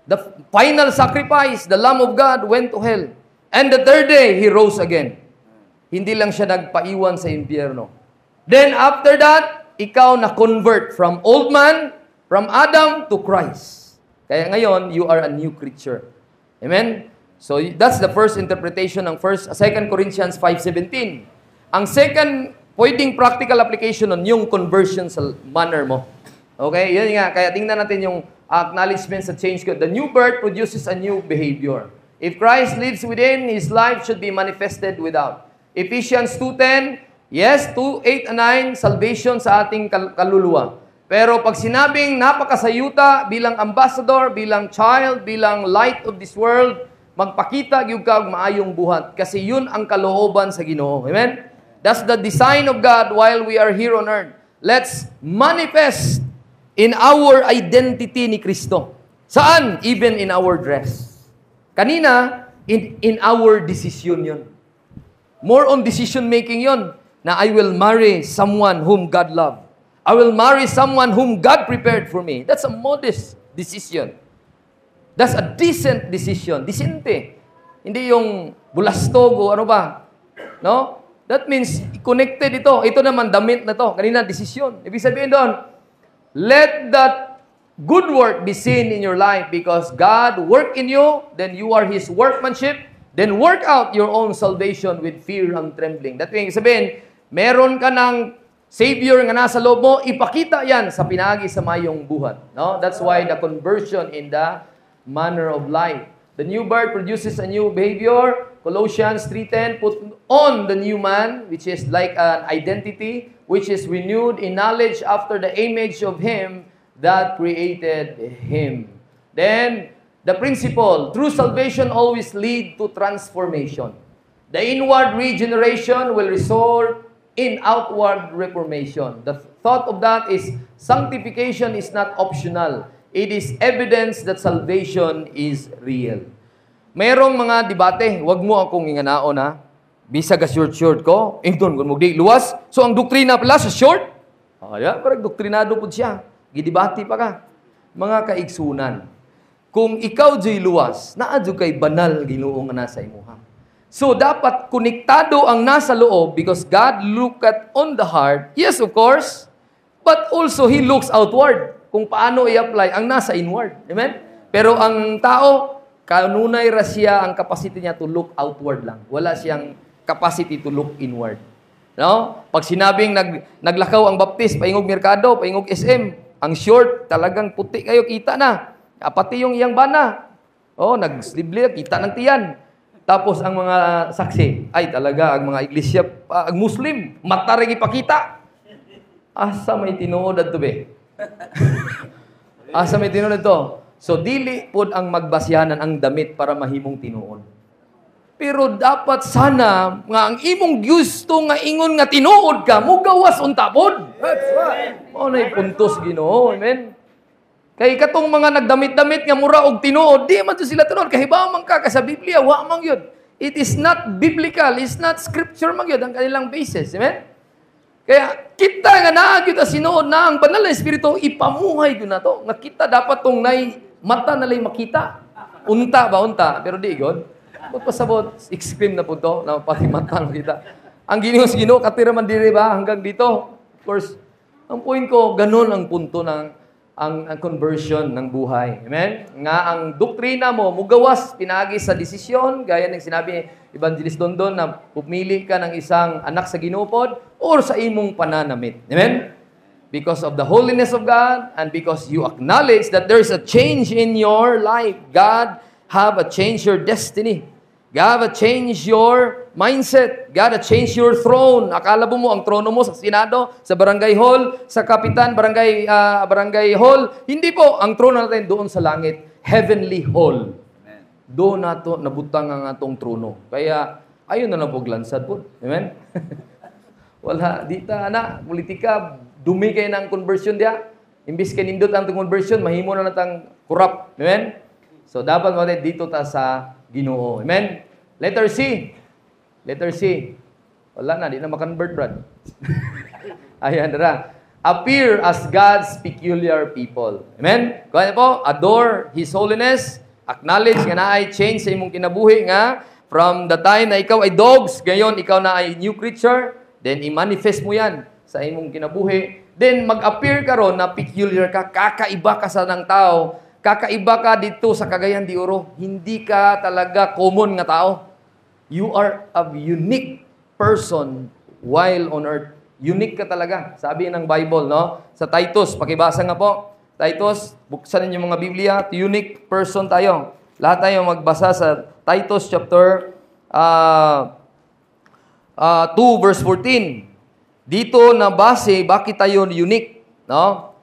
S1: The final sacrifice, the Lamb of God went to hell. And the third day, He rose again. Hindi lang siya nagpaiwan sa impyerno. Then after that, ikaw na-convert from old man, from Adam to Christ. Kaya ngayon, you are a new creature. Amen? So that's the first interpretation ng 2 Corinthians 5:17. Ang second, pwedeng practical application nun, yung conversion sa manner mo. Okay? Yun nga. Kaya tingnan natin yung acknowledgement sa change. The new birth produces a new behavior. If Christ lives within, His life should be manifested without. Ephesians 2:10, yes, 2:8 and 9, salvation sa ating kaluluwa. Pero pag sinabing napakasayuta bilang ambassador, bilang child, bilang light of this world, magpakita gyud ka og maayong buhat kasi yun ang kalooban sa Ginoo. Amen? That's the design of God while we are here on earth. Let's manifest in our identity ni Kristo. Saan? Even in our dress. Kanina, in our decision yun. More on decision making yon. Na I will marry someone whom God loved. I will marry someone whom God prepared for me. That's a modest decision. That's a decent decision. Decente. Hindi yung bulastog o ano ba. No? That means, connected ito. Ito naman, damit na to. Kanina, desisyon. Ibig sabihin doon, let that good work be seen in your life because God work in you, then you are His workmanship, then work out your own salvation with fear and trembling. That means, sabihin, meron ka ng Savior nga nasa loob mo, ipakita yan sa pinagi sa mayong buhat. No? That's why the conversion in the manner of life. The new birth produces a new behavior. Colossians 3:10, put on the new man, which is like an identity, which is renewed in knowledge after the image of Him that created him. Then, the principle, true salvation always lead to transformation. The inward regeneration will result in outward reformation. The thought of that is, sanctification is not optional. It is evidence that salvation is real. Mayroong mga debate, wag mo akong inganaon ha. Bisag short ko, ington kung mugdi luwas. So, ang doktrina pala sa short, parang doktrinado po siya. Gidibati pa ka. Mga kaigsunan. Kung ikaw jay luwas, naadyo kay banal Ginoo nga nasa imuha. So, dapat konektado ang nasa loob because God look at on the heart. Yes, of course. But also, He looks outward. Kung paano i-apply ang nasa inward. Amen? Pero ang tao, kanunay ra siya ang capacity niya to look outward lang. Wala siyang capacity to look inward. No? Pag sinabing naglakaw ang baptist, paingog merkado, paingog SM, ang short, talagang puti kayo, kita na. Pati yung iyang bana. Nag-slibli, kita ng tiyan. Tapos ang mga saksi, ay talaga, ang mga iglesia, ang Muslim, mata rin ipakita. Asa may tinuod adto be? Asa may tinuod adto? So, dili pod ang magbasyanan ang damit para mahimong tinuod. Pero dapat sana, nga ang imong gusto nga ingon nga tinuod ka, mugawas unta pod. That's right. Na'y puntos Ginoo, amen? Kay katong mga nagdamit-damit nga mura og tinuod, di man to sila tinuod. Kahibaw man ka sa Biblia, wa man yun. It is not biblical, it's not scripture man yun ang kanilang basis. Amen? Kaya kita nga naagyo ta sinuod na ang banal na espiritu, ipamuhay yun na to. Nga kita dapat tong mata nalay makita. Unta ba, unta? Pero di God. Ba't pasabot, extreme na po to, na pati mata makita. Ang Ginoo, katira man diri ba hanggang dito? Of course, ang point ko, ganun ang punto ng ang conversion ng buhay. Amen? Nga ang doktrina mo, mugawas, pinagi sa desisyon, gaya ng sinabi ni Evangelist Dondon na pumili ka ng isang anak sa ginupod or sa imong pananamit. Amen? Because of the holiness of God and because you acknowledge that there is a change in your life. God have a change your destiny. God have change your mindset. God have change your throne. Akala mo ang trono mo sa Senado, sa barangay hall, sa kapitan, barangay hall. Hindi po. Ang trono natin doon sa langit. Heavenly hall. Doon nato nabutang ang atong trono. Kaya, ayun na lang po glansad po. Amen? Wala. Dita, politika, dumi kayo ng conversion diya. Imbis kayo nindot ang conversion, mahimo na natang corrupt. Amen? So, dapat mo dito ta sa Ginoo. Amen? Letter C. Letter C. Wala na, di na makonvert, Brad. Ayan, dara. Appear as God's peculiar people. Amen? Kaya po, adore His holiness. Acknowledge nga na ay change sa imong kinabuhi nga from the time na ikaw ay dogs, ngayon ikaw na ay new creature, then i-manifest mo yan sa imong kinabuhi. Then mag-appear ka ron na peculiar ka, kakaiba ka sa ng tao. Kakaiba ka dito sa Cagayan de Oro. Hindi ka talaga common nga tao. You are a unique person while on earth. Unique ka talaga. Sabi ng Bible, no? Sa Titus, pakibasa nga po. Titus, buksan ninyo mga Biblia. Unique person tayo. Lahat tayo magbasa sa Titus chapter 2 verse 14. Dito na base, bakit tayo unique? No?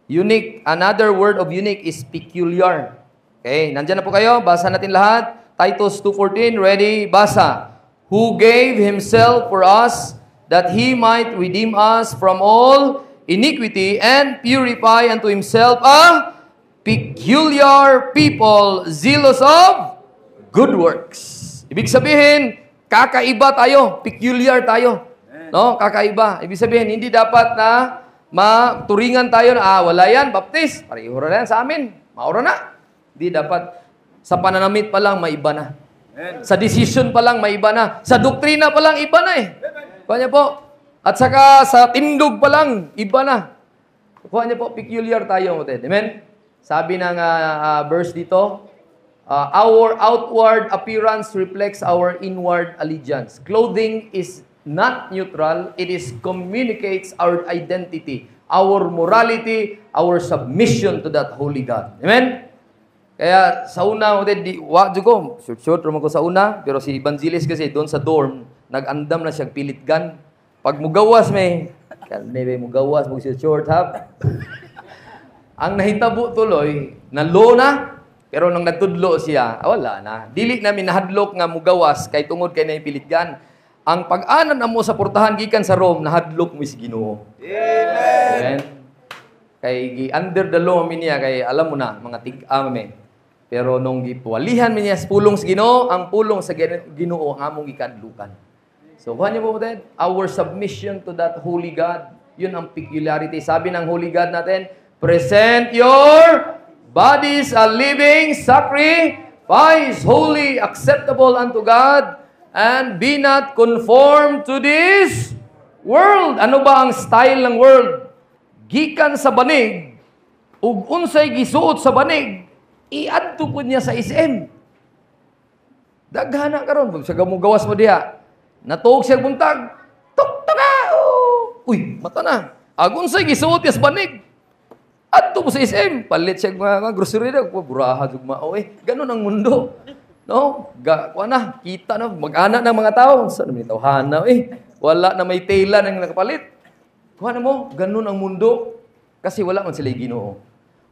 S1: Unique, another word of unique is peculiar. Okay, nandyan na po kayo. Basa natin lahat. Titus 2:14, ready? Basa. Who gave Himself for us that He might redeem us from all iniquity and purify unto Himself a peculiar people, zealous of good works. Ibig sabihin, kakaiba tayo, peculiar tayo. No, kakaiba. Ibig sabihin, hindi dapat na maturingan tayo na, wala yan, baptist, pareho na yan sa amin, maura na. Hindi dapat, sa pananamit pa lang, may iba na. Sa decision pa lang, may iba na. Sa doktrina pa lang, iba na eh. Kuha niya po. At saka sa tindog pa lang, iba na. Kuha niya po, peculiar tayo. Amen? Sabi ng verse dito, our outward appearance reflects our inward allegiance. Clothing is not neutral. It is communicates our identity, our morality, our submission to that holy God. Amen? Kaya sa una, ko, short naman ko sa una, pero si Evangelist kasi doon sa dorm, nag-andam na siya, pilit gan. Pag mugawas may mugawas, short hab. Ang nahitabo tuloy, nalo na, pero nang nagtudlo siya, wala na. Dili namin nahadlok nga mugawas, kay tungod kay nahipilit gan. Ang pag-anan mo sa portahan gikan sa Rome, nahadlok mo si Ginoo. Amen. Kay under the law niya, kay alam mo na, mga tig-ame. Pero nung gipuwalihan niya sa pulong sa Ginoo, ang pulong sa Ginoo ang among ikadlukan. So, kuha niyo po natin, our submission to that holy God, yun ang peculiarity. Sabi ng holy God natin, present your bodies a living sacrifice, holy, acceptable unto God, and be not conformed to this world. Ano ba ang style ng world? Gikan sa banig, ug unsay gisuot sa banig, iadto po niya sa SM. Daghana karon, sa gamugawas mo diha. Natuog siya buntag, tuktaga! Uy, mata na. Agun say gisuot sa banig. Adto po sa SM, palit siya mga grocery na, buraha dugmao eh. Ganon ang mundo. No? Kuana, kita na, mag-ana ng mga tao. Saan naman yung tawhana eh? Wala na may tela nang nakapalit. Kuana mo, ganon ang mundo. Kasi wala man sila Ginoo.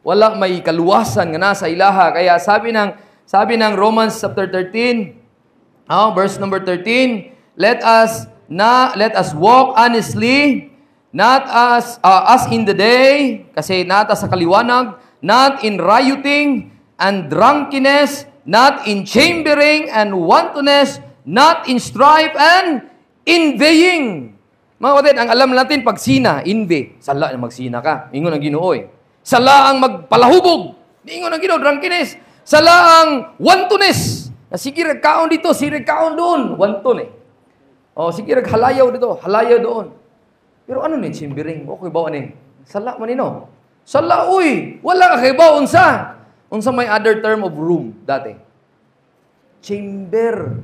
S1: Wala may kaluwasan nga nasa ilaha. Kaya sabi ng Romans chapter 13, verse number 13, let us walk honestly, not as in the day, kasi nata sa kaliwanag, not in rioting and drunkenness, not in chambering and wantonness, not in strife and envying. Mga kapatid, ang alam natin, pag sina, envy, sala na magsina ka. Ingon ang Ginoo eh. Sala ang magpalahubog. Ingon ang Ginoo, drunkenness. Sala ang wantonness. Sige, kaon dito, sige, kaon doon. Wanton eh. Sige, halayaw dito, halayaw doon. Pero ano ni chambering? Okay ba ani? Sala man nino. Sala uy, wala ka kay ba unsa? Unsa may other term of room dati? Chamber.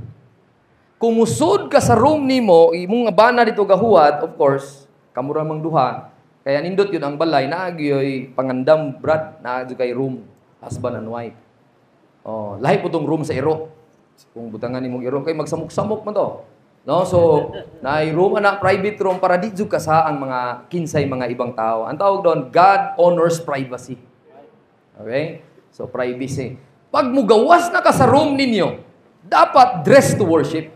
S1: Kung musud ka sa room nimo, imong abana dito gahuwat, of course, kamura mang duha. Kaya nindot yun ang balay na agyoy pangandam brad na kay room, husband and wife. Lahi po tong room sa iro. Kung butangan nimong iro kay magsamok-samok man to. No, so room ana private room para di jud ka sa ang mga kinsay mga ibang tao. Ang tawag doon, God honors privacy. Okay? So privacy. Pag mugawas na ka sa room ninyo, dapat dress to worship.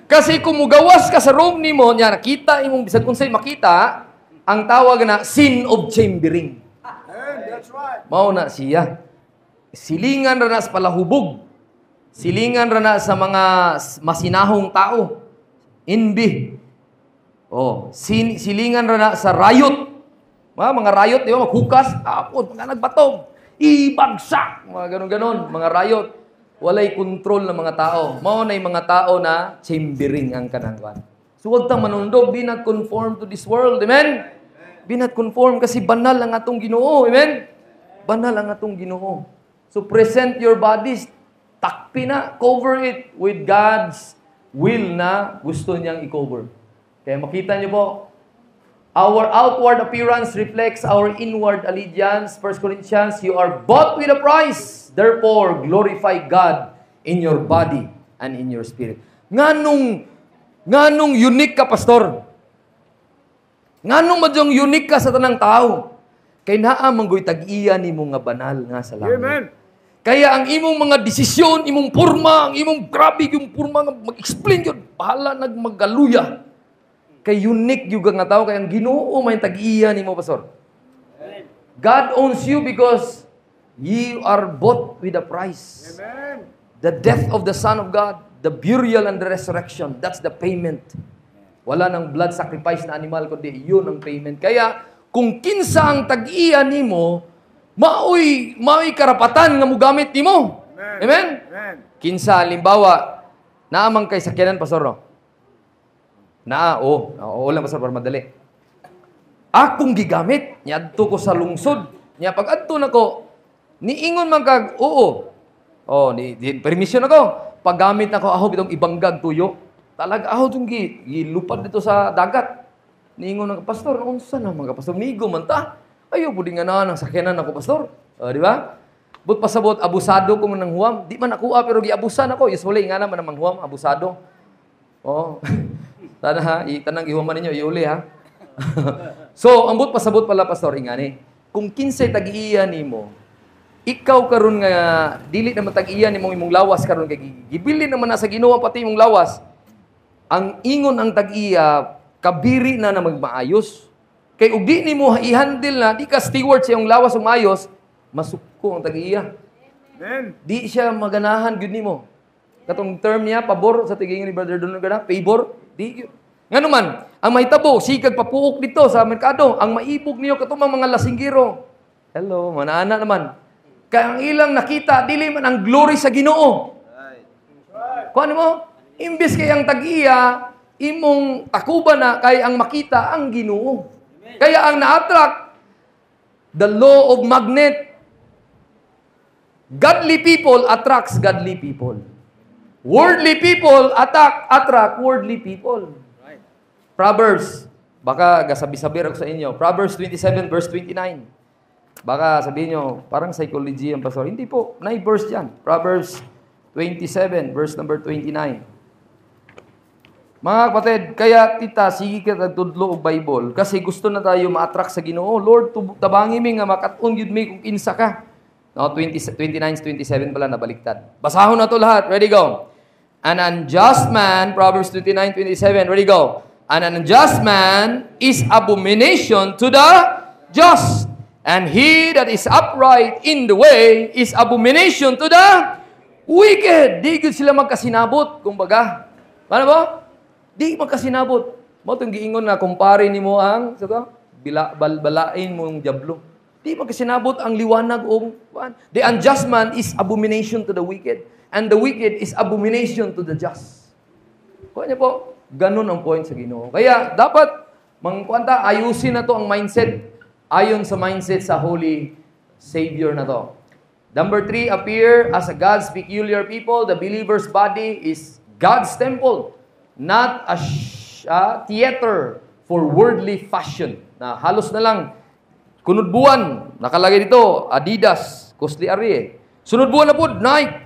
S1: Kasi kung mugawas ka sa room nimo, nya nakita imong bisag unsay makita, ang tawag na sin of chambering. That's right. Mao na siya. Silingan ra na sa palahubog. Silingan ra na sa mga masinahong tao. Envy. Silingan ra na sa riot. Mga riot, di ba? Maghukas. Mga nagbatog. Ibagsak. Mga ganon-ganon. Mga riot. Walay control ng mga tao. Mao na yung mga tao na chambering ang kanangwan. So huwag tang manundog. Be not conform to this world. Amen? Be not conform kasi banal ang atong Ginoo. Amen? Banal ang atong Ginoo. So present your bodies. Takpi na. Cover it with God's will na gusto niyang i-cover. Kaya makita niyo po, our outward appearance reflects our inward allegiance. 1 Corinthians, you are bought with a price. Therefore, glorify God in your body and in your spirit. Nganong unique ka, pastor? Nganong madyong unique ka sa tanang tao? Kay naa manggoy tag-iya nimo nga banal nga sa langit. Amen. Kaya ang imong mga desisyon, imong purma, ang imong grabe yung purma nga mag-explain yun, bahala nagmagaluya. Kay unique yung nga tao, kaya ang Ginoo may tag-iya nimo, pastor. God owns you because ye are bought with a price. Amen. The death of the Son of God, the burial and the resurrection, that's the payment. Wala nang blood sacrifice na animal, kundi yun ang payment. Kaya, kung kinsa ang tag-iya nimo, maoy karapatan nga mugamit nimo. Amen? Amen? Kinsa, halimbawa, Naamang kay sakyanan, Pastor, no? Oo lang, Pastor, para madali. Akong gigamit, niadto ko sa lungsod. Nya pag adto nako, niingon man kag, oo. Permission ako. Paggamit nako aho bitong ibanggag tuyo. Talaga aho tong gilupad dito sa dagat. Niingon ng pastor, unsa na mga pastor? Migo man ta. Ayaw pudi nga na ng sakyanan ako, pastor. Di ba? But pasabot, abusado ko man ng huwam. Di man nakuha, pero giabusan ako. Usually, nga naman namang huwam, abusado. Tanang ihuman ninyo, iuli ha. So, ambot pasabot pala, pastor, ingani. Kung kinsay tag-iya nimo, ikaw karon nga dili na matag-iya nimong imong lawas karon kay gibilin naman na sa Ginoo pati imong lawas. Ang ingon ang tag-iya kabiri na magmaayos. Kay ug di nimo i-handle na di ka steward sa imong lawas ug maayos, masuko ang tag-iya. Amen. Di siya maganahan gyud nimo. Katong term niya pabor sa tiging ni Brother Don gana, favor, di ngano man, ang mahitabo sigag papuok dito sa merkado, ang maibog niyo katong mga lasinggiro. Hello, manana naman. Kaya ang ilang nakita, dili man ang glory sa Ginoo. Right. Kuha mo? Imbis kay ang tag-iya, imong takuban na kay ang makita ang Ginoo. Kaya ang na-attract, the law of magnet. Godly people attracts godly people. Worldly people attract worldly people. Right. Proverbs, baka gasabi-sabir ako sa inyo. Proverbs 27 verse 29. Baka sabihin nyo, parang psychology ang pastor. Hindi po, verse yan. Proverbs 27, verse number 29. Mga kapatid, kaya tita, sige ka nagtudlo og Bible kasi gusto na tayo ma-attract sa Ginoo. Lord, tabangi mi nga makatun gyud mi kung kinsa ka. No, 29-27 pala nabaliktad. Basahon na to lahat. Ready, go. An unjust man, Proverbs 29-27, ready, go. An unjust man is abomination to the just. And he that is upright in the way is abomination to the wicked. Di gud sila magkasinabot, kumbaga. Ano ba? Di magkasinabot. Mo tong giingon na kumpare nimo ang balain mo ang diablo. Di magkasinabot ang liwanag o the unjust man is abomination to the wicked, and the wicked is abomination to the just. Kuha niyo po, ganun ang point sa Ginoo. Kaya dapat ayusin na to ang mindset. Ayon sa mindset sa Holy Savior na to. Number 3, appear as a God's peculiar people. The believer's body is God's temple, not a theater for worldly fashion. Na halos na lang, kunod buwan, nakalagay dito, Adidas, costly ari. Sunod buwan na po, Nike.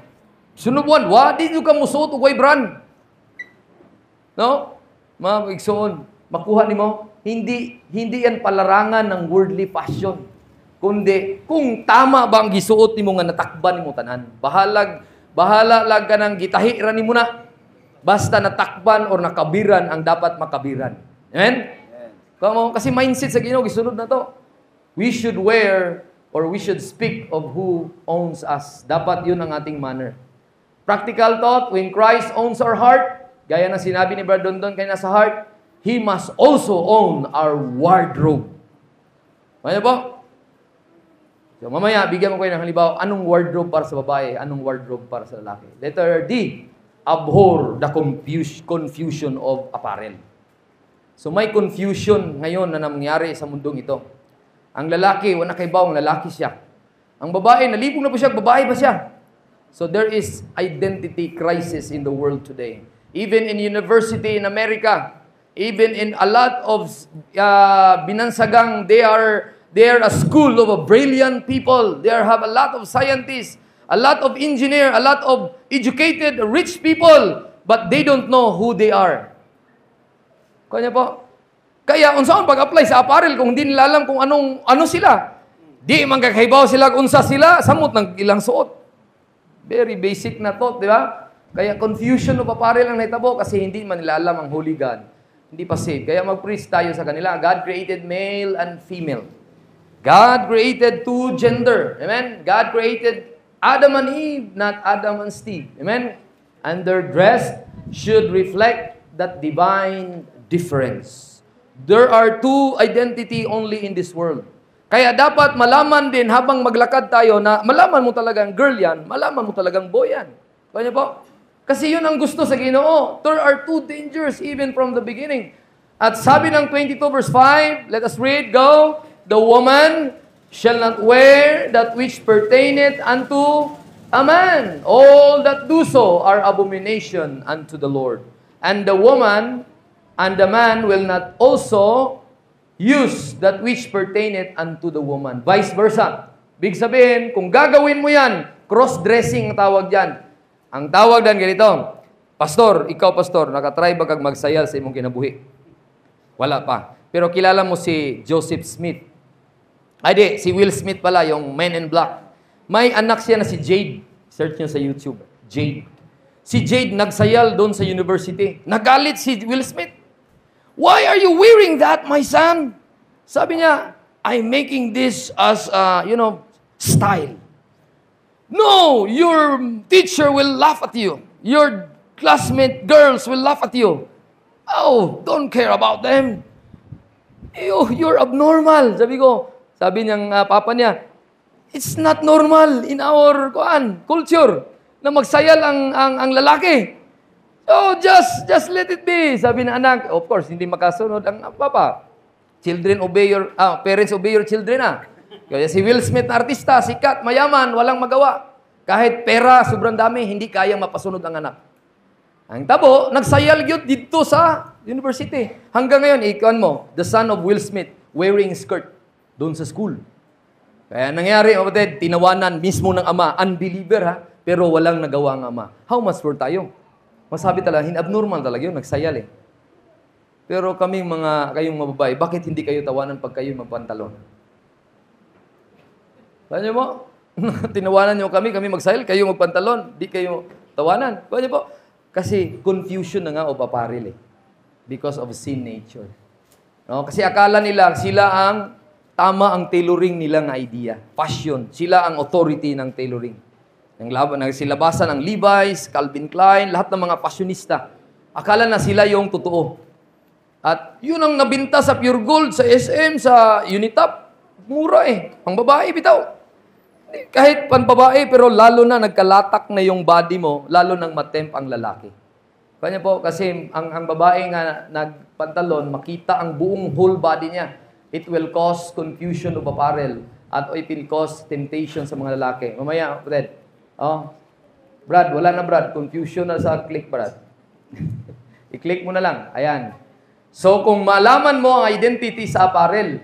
S1: Sunod buwan, wadi nyo ka musuot o brand. No? Mga igsoon, makuha ni mo. Hindi yan palarangan ng worldly fashion. Kundi, kung tama ba ang gisuot ni mo nga natakban ni mo tanan, bahala lang ka ng gitahiran ni mo na. Basta natakban or nakabiran ang dapat makabiran. Amen? Kasi mindset sa Ginoo, gisunod na to. We should wear or we should speak of who owns us. Dapat yun ang ating manner. Practical thought, when Christ owns our heart, gaya ng sinabi ni Brother Dondon kanina sa heart, He must also own our wardrobe. Kaya po? So, mamaya, bigyan mo kayo ng halimbawa, anong wardrobe para sa babae, anong wardrobe para sa lalaki. Letter D, abhor the confusion of apparel. So, may confusion ngayon na nangyari sa mundong ito. Ang lalaki, wala kay bawang lalaki siya. Ang babae, nalibog na ba siya, babae ba siya? So, there is identity crisis in the world today. Even in university in America, even in a lot of binansagang, they are a school of a brilliant people. They have a lot of scientists, a lot of engineer, a lot of educated, rich people, but they don't know who they are. Kanya po. Kaya unsaon pag-apply sa apparel kung hindi nila alam kung ano sila. Di man kakahibaw sila kung unsa sila, samot ng ilang suot. Very basic na thought, di ba? Kaya confusion of apparel ang naitabo kasi hindi man nila alam ang Holy God. Hindi pa saved. Kaya mag-preach tayo sa kanila. God created male and female. God created two gender. Amen? God created Adam and Eve, not Adam and Steve. Amen? And their dress should reflect that divine difference. There are two identity only in this world. Kaya dapat malaman din habang maglakad tayo na malaman mo talagang girl yan, malaman mo talagang boy yan. Kaya po? Kasi yun ang gusto sa Ginoo. There are two dangers even from the beginning. At sabi ng 22 verse 5, let us read, go. The woman shall not wear that which pertaineth unto a man. All that do so are abomination unto the Lord. And the woman and the man will not also use that which pertaineth unto the woman. Vice versa. Big sabihin, kung gagawin mo yan, cross-dressing ang tawag dyan. Ang tawag dan ganito, Pastor, ikaw pastor, nakatry ba kag magsayal sa imong kinabuhi? Wala pa. Pero kilala mo si Joseph Smith. Ay di, si Will Smith pala, yung Men in Black. May anak siya na si Jade. Search nyo sa YouTube. Jade. Si Jade nagsayal doon sa university. Nagalit si Will Smith. Why are you wearing that, my son? Sabi niya, I'm making this as, style. No, your teacher will laugh at you. Your classmate girls will laugh at you. Oh, don't care about them. You're abnormal. Sabi niyang papa niya, it's not normal in our culture na magsayal ang lalaki. So, just let it be. Sabi ng anak, of course, hindi makasunod ang papa. Parents obey your children Kaya si Will Smith na artista, sikat, mayaman, walang magawa. Kahit pera, sobrang dami, hindi kayang mapasunod ang anak. Ang tabo, nagsayal yun dito sa university. Hanggang ngayon, ikaw mo, the son of Will Smith, wearing skirt doon sa school. Kaya nangyari, kapatid, tinawanan mismo ng ama, unbeliever pero walang nagawa ng ama. How much for tayo? Masabi talaga, abnormal talaga yun, nagsayal Pero kayong mga babae, bakit hindi kayo tawanan pag kayo magpantalon? Kaya niyo mo? Tinawanan niyo kami magsayal, kayo magpantalon, di kayo tawanan. Kaya niyo po? Kasi confusion na nga o paparil because of sin nature. No? Kasi akala nila, sila ang tama ang tailoring nilang idea. Passion. Sila ang authority ng tailoring. Silabasan ng Levi's, Calvin Klein, lahat ng mga passionista. Akala na sila yung totoo. At yun ang nabinta sa Pure Gold, sa SM, sa Unitap. Mura Pang babae, bitaw. Kahit panbabae, pero lalo na nagkalatak na yung body mo, lalo nang matemp ang lalaki. Kanya po, kasi ang babae nga nagpantalon, makita ang buong whole body niya. It will cause confusion of apparel at it will cause temptation sa mga lalaki. Mamaya, Brad. Brad, wala na Brad. Confusion na sa click, Brad. I-click mo na lang. Ayan. So, kung malaman mo ang identity sa apparel,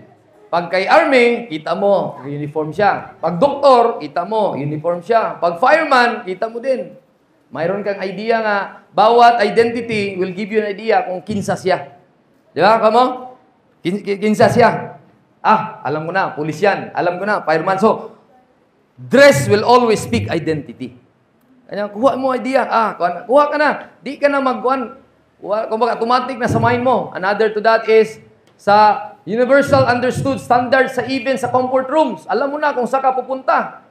S1: pag kay army, kita mo, uniform siya. Pag doktor, kita mo, uniform siya. Pag fireman, kita mo din. Mayroon kang idea nga, bawat identity will give you an idea kung kinsa siya. Di ba, kamo? Kinsa siya. Alam ko na, pulis yan. Alam ko na, fireman. So, dress will always speak identity. Kanya, kuha mo idea. Kuha ka na. Di ka na magkuhan. Kumbaga, automatic na sa mind mo. Another to that is, sa universal understood standard sa even sa comfort rooms. Alam mo na kung saan ka pupunta.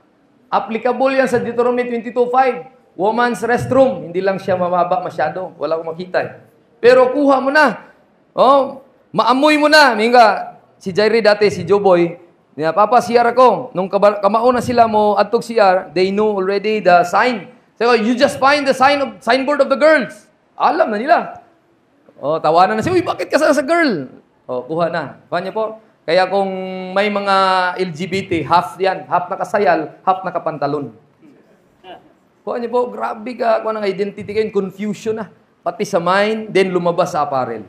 S1: Applicable yan sa Deuteronomy 22:5. Woman's restroom. Hindi lang siya mababa masyado. Wala akong makita Pero kuha mo na. Maamoy mo na. Minga, si Jairi dati, si Joboy, Papa, CR ako. Nung kamao na sila mo atog CR, they know already the sign. So, you just find the signboard of the girls. Alam na nila. Tawanan na siya, uy, bakit ka sa girl? Kuha na. Kuha niyo po. Kaya kung may mga LGBT, half yan. Half nakasayal, half nakapantalon. Kuha niyo po, grabe ka. Kuha ng identity kayo, confusion na. Pati sa mind, then lumabas sa apparel.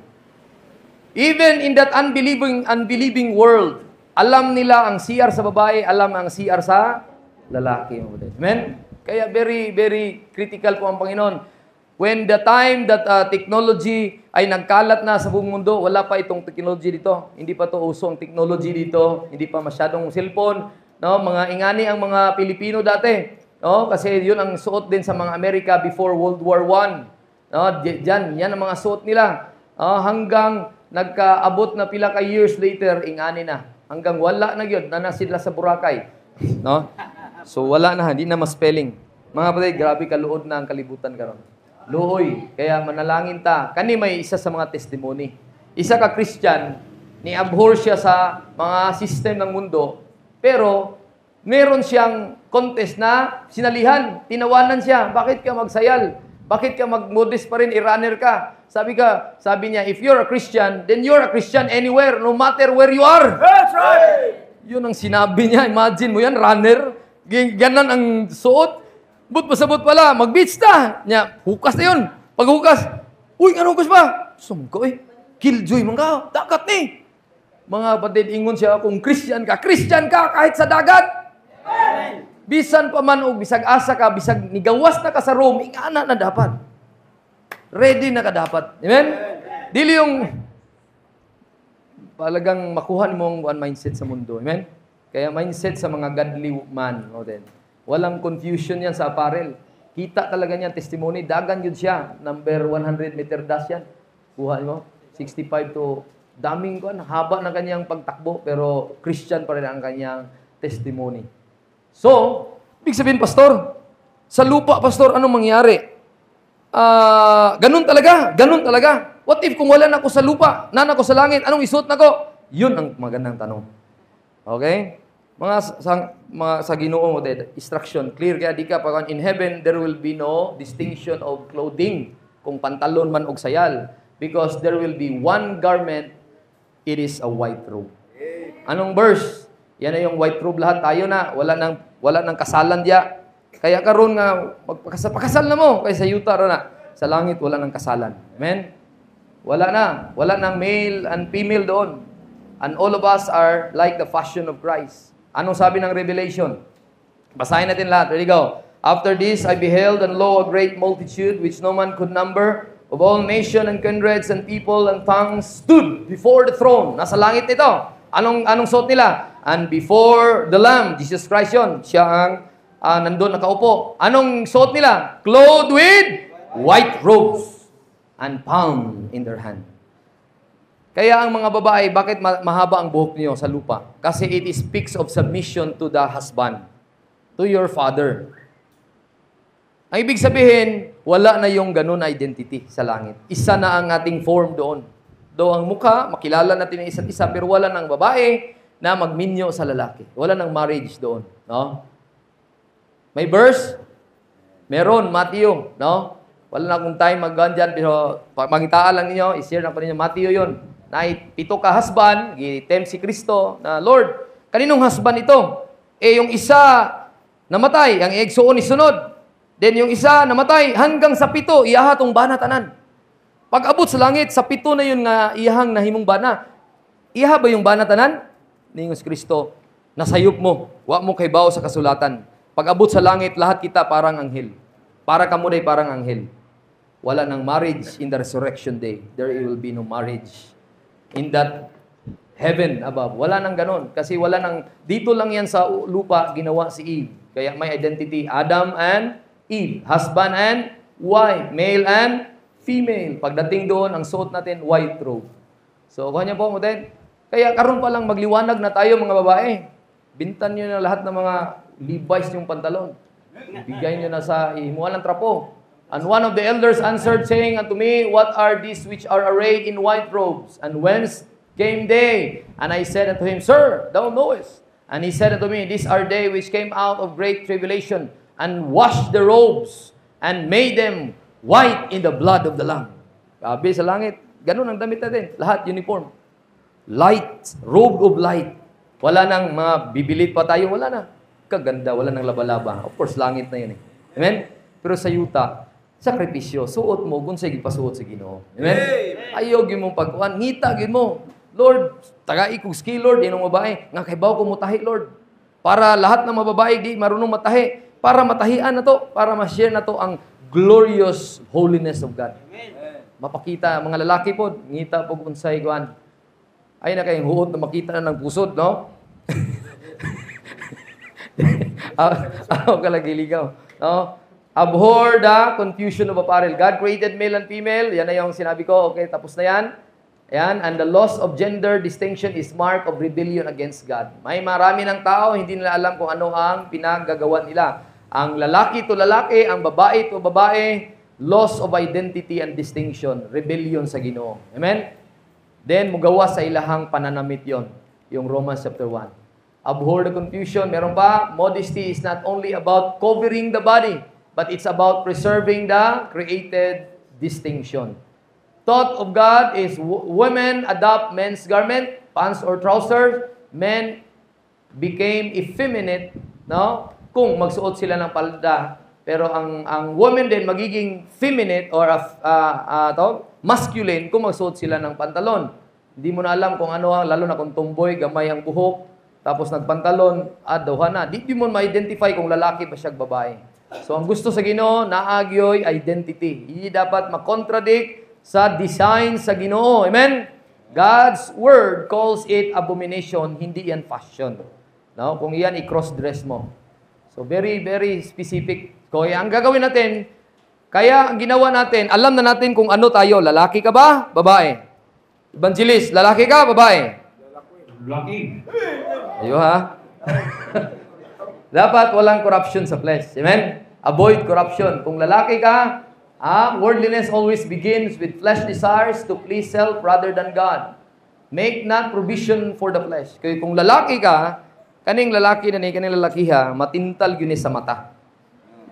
S1: Even in that unbelieving world, alam nila ang CR sa babae, alam ang CR sa lalaki. Amen? Kaya very, very critical po ang Panginoon. When the time that technology ay nagkalat na sa buong mundo, wala pa itong technology dito. Hindi pa to uso ang technology dito. Hindi pa masyadong cellphone. No? Mga ingani ang mga Pilipino dati. No? Kasi yun ang suot din sa mga Amerika before World War I. No? Yan ang mga suot nila. Hanggang nagkaabot na pila ka years later, ingani na. Hanggang wala na yun, na sila sa Boracay. No? So wala na, hindi na mas-spelling. Mga kapatid, grabe kaluod na ang kalibutan karon. Luoy. Kaya manalangin ta. Kani may isa sa mga testimony. Isa ka Christian, ni-abhor siya sa mga system ng mundo, pero meron siyang contest na sinalihan. Tinawanan siya. Bakit ka magsayal? Bakit ka mag-modest pa rin, i-runner ka? Sabi niya, if you're a Christian, then you're a Christian anywhere, no matter where you are.
S2: That's right!
S1: Yun ang sinabi niya. Imagine mo yan, runner. Ganan ang suot. But pasabot pala, mag-beach ta. Niya, hukas na yun. Pag hukas, uy, ano hukas ba? Sumko eh. Killjoy man ka. Dagat ni. Mga batid, ingon siya, kung Christian ka kahit sa dagat. Bisan pa man o bisag asa ka, bisag nigawas na ka sa Rome, ingana na dapat. Ready na ka dapat. Amen? Dili yung palagang makuha mo ang mindset sa mundo. Amen? Kaya mindset sa mga godly man. Walang confusion yan sa apparel. Kita talaga niyan, testimony. Dagan yun siya. Number 100 meter dash yan. Kuha mo. 65 to daming ko. Haba ng kanyang pagtakbo. Pero Christian pa rin ang kanyang testimony. So, ibig sabihin, Pastor, sa lupa, Pastor, anong mangyari? Ganun talaga. What if kung wala na ako sa lupa, na ako sa langit, anong isuot na ko? Yun ang magandang tanong. Okay? Mga sa Ginoo mo, instruction, clear kaya di ka, pag in heaven, there will be no distinction of clothing, kung pantalon man o sayal. Because there will be one garment, it is a white robe. Anong verse? Yan na yung white robe lahat. Tayo na. Wala nang kasalan diya. Kaya karon nga, pakasal na mo. Kaya sa yuta na. Sa langit, wala nang kasalan. Amen? Wala na. Wala nang male and female doon. And all of us are like the fashion of Christ. Anong sabi ng Revelation? Basahin natin lahat. Ready, go. After this, I beheld and lo, a great multitude, which no man could number, of all nations and kindreds and people and tongues, stood before the throne. Nasa langit nito. Anong suot nila? And before the Lamb, Jesus Christ yun. Siya ang nandun nakaupo. Anong suot nila? Clothed with white robes and palm in their hand. Kaya ang mga babae, bakit mahaba ang buhok niyo sa lupa? Kasi it speaks of submission to the husband, to your father. Ang ibig sabihin, wala na yung ganun na identity sa langit. Isa na ang ating form doon. Do ang mukha, makilala natin ang isa't isa, pero wala ng babae na magminyo sa lalaki. Wala ng marriage doon. No? May verse? Meron, Matthew. No? Wala na akong time mag-gan dyan, pero pangitaan lang ninyo, i-share na pa ninyo. Matthew yun. Na pito ka husband, gitem si Kristo, na Lord, kaninong husband ito? Yung isa namatay, ang igsuon ni sunod. Then yung isa namatay, hanggang sa pito, iyaha tong banatanan. Pag abot sa langit, sa pito na yun nga iyahang nahimong bana. Iyaha ba yung banatanan? Ningon si Kristo, nasayop mo, wa mo kay bao sa kasulatan. Pag abot sa langit, lahat kita parang anghel. Para kamo day parang anghel. Wala nang marriage in the resurrection day. There will be no marriage in that heaven above. Wala nang ganon. Kasi wala nang, dito lang yan sa lupa, ginawa si Eve. Kaya may identity, Adam and Eve. Husband and wife. Male and female. Pagdating doon, ang suot natin, white robe. So, kuha niyo po mo din. Kaya karon pa lang magliwanag na tayo mga babae. Bintan niyo na lahat ng mga Levi's yung pantalon. Bigay niyo na sa ihimuan ng trapo. And one of the elders answered, saying unto me, What are these which are arrayed in white robes? And whence came they? And I said unto him, Sir, thou knowest. And he said unto me, These are they which came out of great tribulation, and washed the robes, and made them white in the blood of the Lamb. Sabi sa langit, ganun ang damit natin. Lahat uniform. Light, robe of light. Wala nang mga bibilit pa tayo, wala na. Kaganda, wala nang laba-laba. Of course, langit na yun eh. Amen? Pero sa yuta, sakripisyo, suot mo, gunsay gipasuot sa Ginoo. Amen? Ayaw gyud mong pagkuan, ngita gyud mo. Lord, tagai kog ski Lord, inong babae, nga kaybaw ko mutahi Lord. Para lahat ng mga babae di marunong matahi, para matahian na to, para ma-share na to ang glorious holiness of God. Amen. Mapakita mga lalaki po, ngita po unsay kuan. Ay na kayong huot na makita na ng pusod, no? Ako kalagiligaw. No? Abhor the confusion of apparel. God created male and female. Yan na yung sinabi ko. Okay, tapos na yan. Ayan. And the loss of gender distinction is mark of rebellion against God. May marami ng tao, hindi nila alam kung ano ang pinagagawa nila. Ang lalaki to lalaki, ang babae to babae, loss of identity and distinction, rebellion sa Ginoo. Amen? Then, mugawa sa ilahang pananamit yon, yung Romans chapter 1. Abhor the confusion. Meron pa, modesty is not only about covering the body. but it's about preserving the created distinction. Thought of God is women adopt men's garment, pants or trousers. Men became effeminate, no? Kung magsuot sila ng palda. Pero ang women din magiging feminine or masculine kung magsuot sila ng pantalon. Hindi mo na alam kung ano, lalo na kung tomboy, gamay ang buhok, tapos nagpantalon, dawa na. Di mo ma-identify kung lalaki ba siya babae. So ang gusto sa Ginoo, naagyoy identity. Hindi dapat makontradict sa design sa Ginoo. Amen? God's word calls it abomination, hindi yan fashion. No? Kung yan i-cross-dress mo. So very, very specific. Kaya ang gagawin natin, kaya ang ginawa natin, alam na natin kung ano tayo. Lalaki ka ba? Babae. Evangelist, lalaki ka? Babae?
S2: Lalaki.
S1: Ayo ha? Dapat walang corruption sa flesh. Amen? Avoid corruption. Kung lalaki ka, worldliness always begins with flesh desires to please self rather than God. Make not provision for the flesh. Kaya kung lalaki ka, kaning lalaki na ni kaning lalakiha, matintal yun sa mata.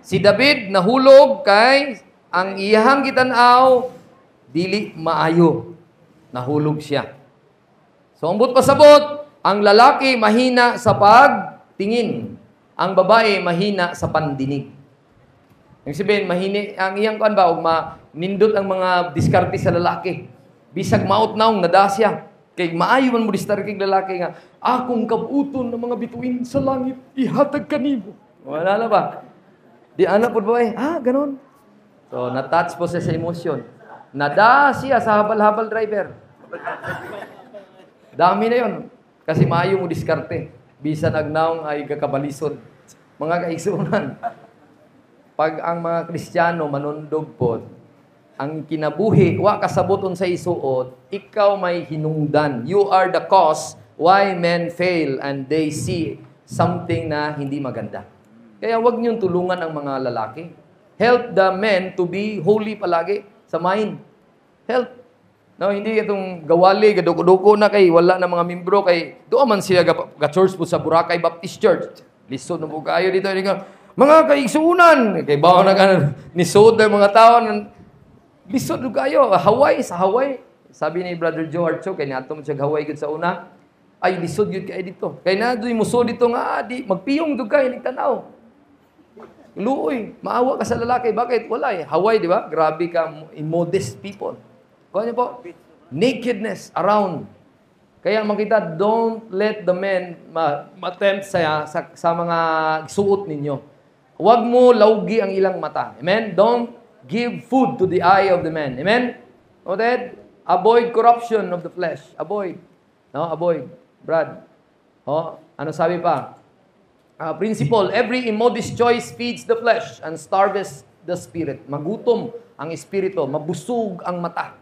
S1: Si David nahulog kay ang iyahang gitanaw dili maayo. Nahulog siya. So ambot pasabot, ang lalaki mahina sa pagtingin, ang babae mahina sa pandinig. Ang sabihin, ang iyang kuan ba og manindot ang mga diskarte sa lalaki. Bisag maot naong nadasya. Kay maayo man mo diskarte kay lalaki nga, akong kabuton ng mga bituin sa langit ihatag kanimo. Wala na ba? Di anak po ba ganon. So, na-touch po siya sa emosyon. Nada siya sa habal-habal driver. Dami na yon. Kasi maayo mo diskarte. Bisan agnaong ay kakabalisod. Mga kaigsunan. Pag ang mga Kristiyano manundog po, ang kinabuhi, wa kasabuton sa isuot, ikaw may hinungdan. You are the cause why men fail and they see something na hindi maganda. Kaya wag niyong tulungan ang mga lalaki. Help the men to be holy palagi sa mind. Help. No, hindi itong gawali, gaduko-duko na kay wala na mga membro kay doon man siya ga-church po sa Boracay Baptist Church. Lisod na po kayo dito. Mga kaigsuunan. Kay bawa na nisod ng mga tao. Lisod na kayo. Sa Hawaii. Sabi ni Brother Joe Archo, kay nato mo siya Hawaii sa una. Ay, lisod yun kayo dito. Kay na doon muso dito nga, magpiyong doon kayo, nagtanaw. Luoy, maawa ka sa lalaki. Bakit? Wala eh. Hawaii, di ba? Grabe ka, immodest people. Kaya niyo po, nakedness around. Kaya makita, don't let the men ma-tempt sa mga suot ninyo. Huwag mo laugi ang ilang mata. Amen? Don't give food to the eye of the man. Amen? Noted? Avoid corruption of the flesh. Avoid. No? Avoid. Brad. Ano sabi pa? Principle, every immodest choice feeds the flesh and starves the spirit. Magutom ang espiritu, mabusog ang mata.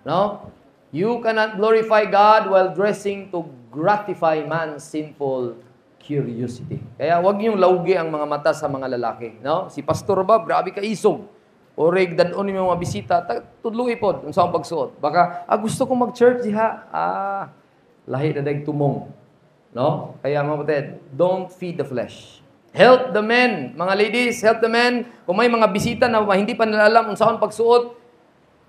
S1: No? You cannot glorify God while dressing to gratify man's sinful curiosity. Kaya wag niyong laugi ang mga mata sa mga lalaki. No? Si Pastor Bob, grabe ka isog. O regdadon yung mga bisita, tudluhi po kung saan pagsuot. Baka, gusto kong mag-church diha. Lahi na dag tumong. No? Kaya mga kapatid, don't feed the flesh. Help the men. Mga ladies, help the men. Kung may mga bisita na hindi pa nila alam kung saan pagsuot,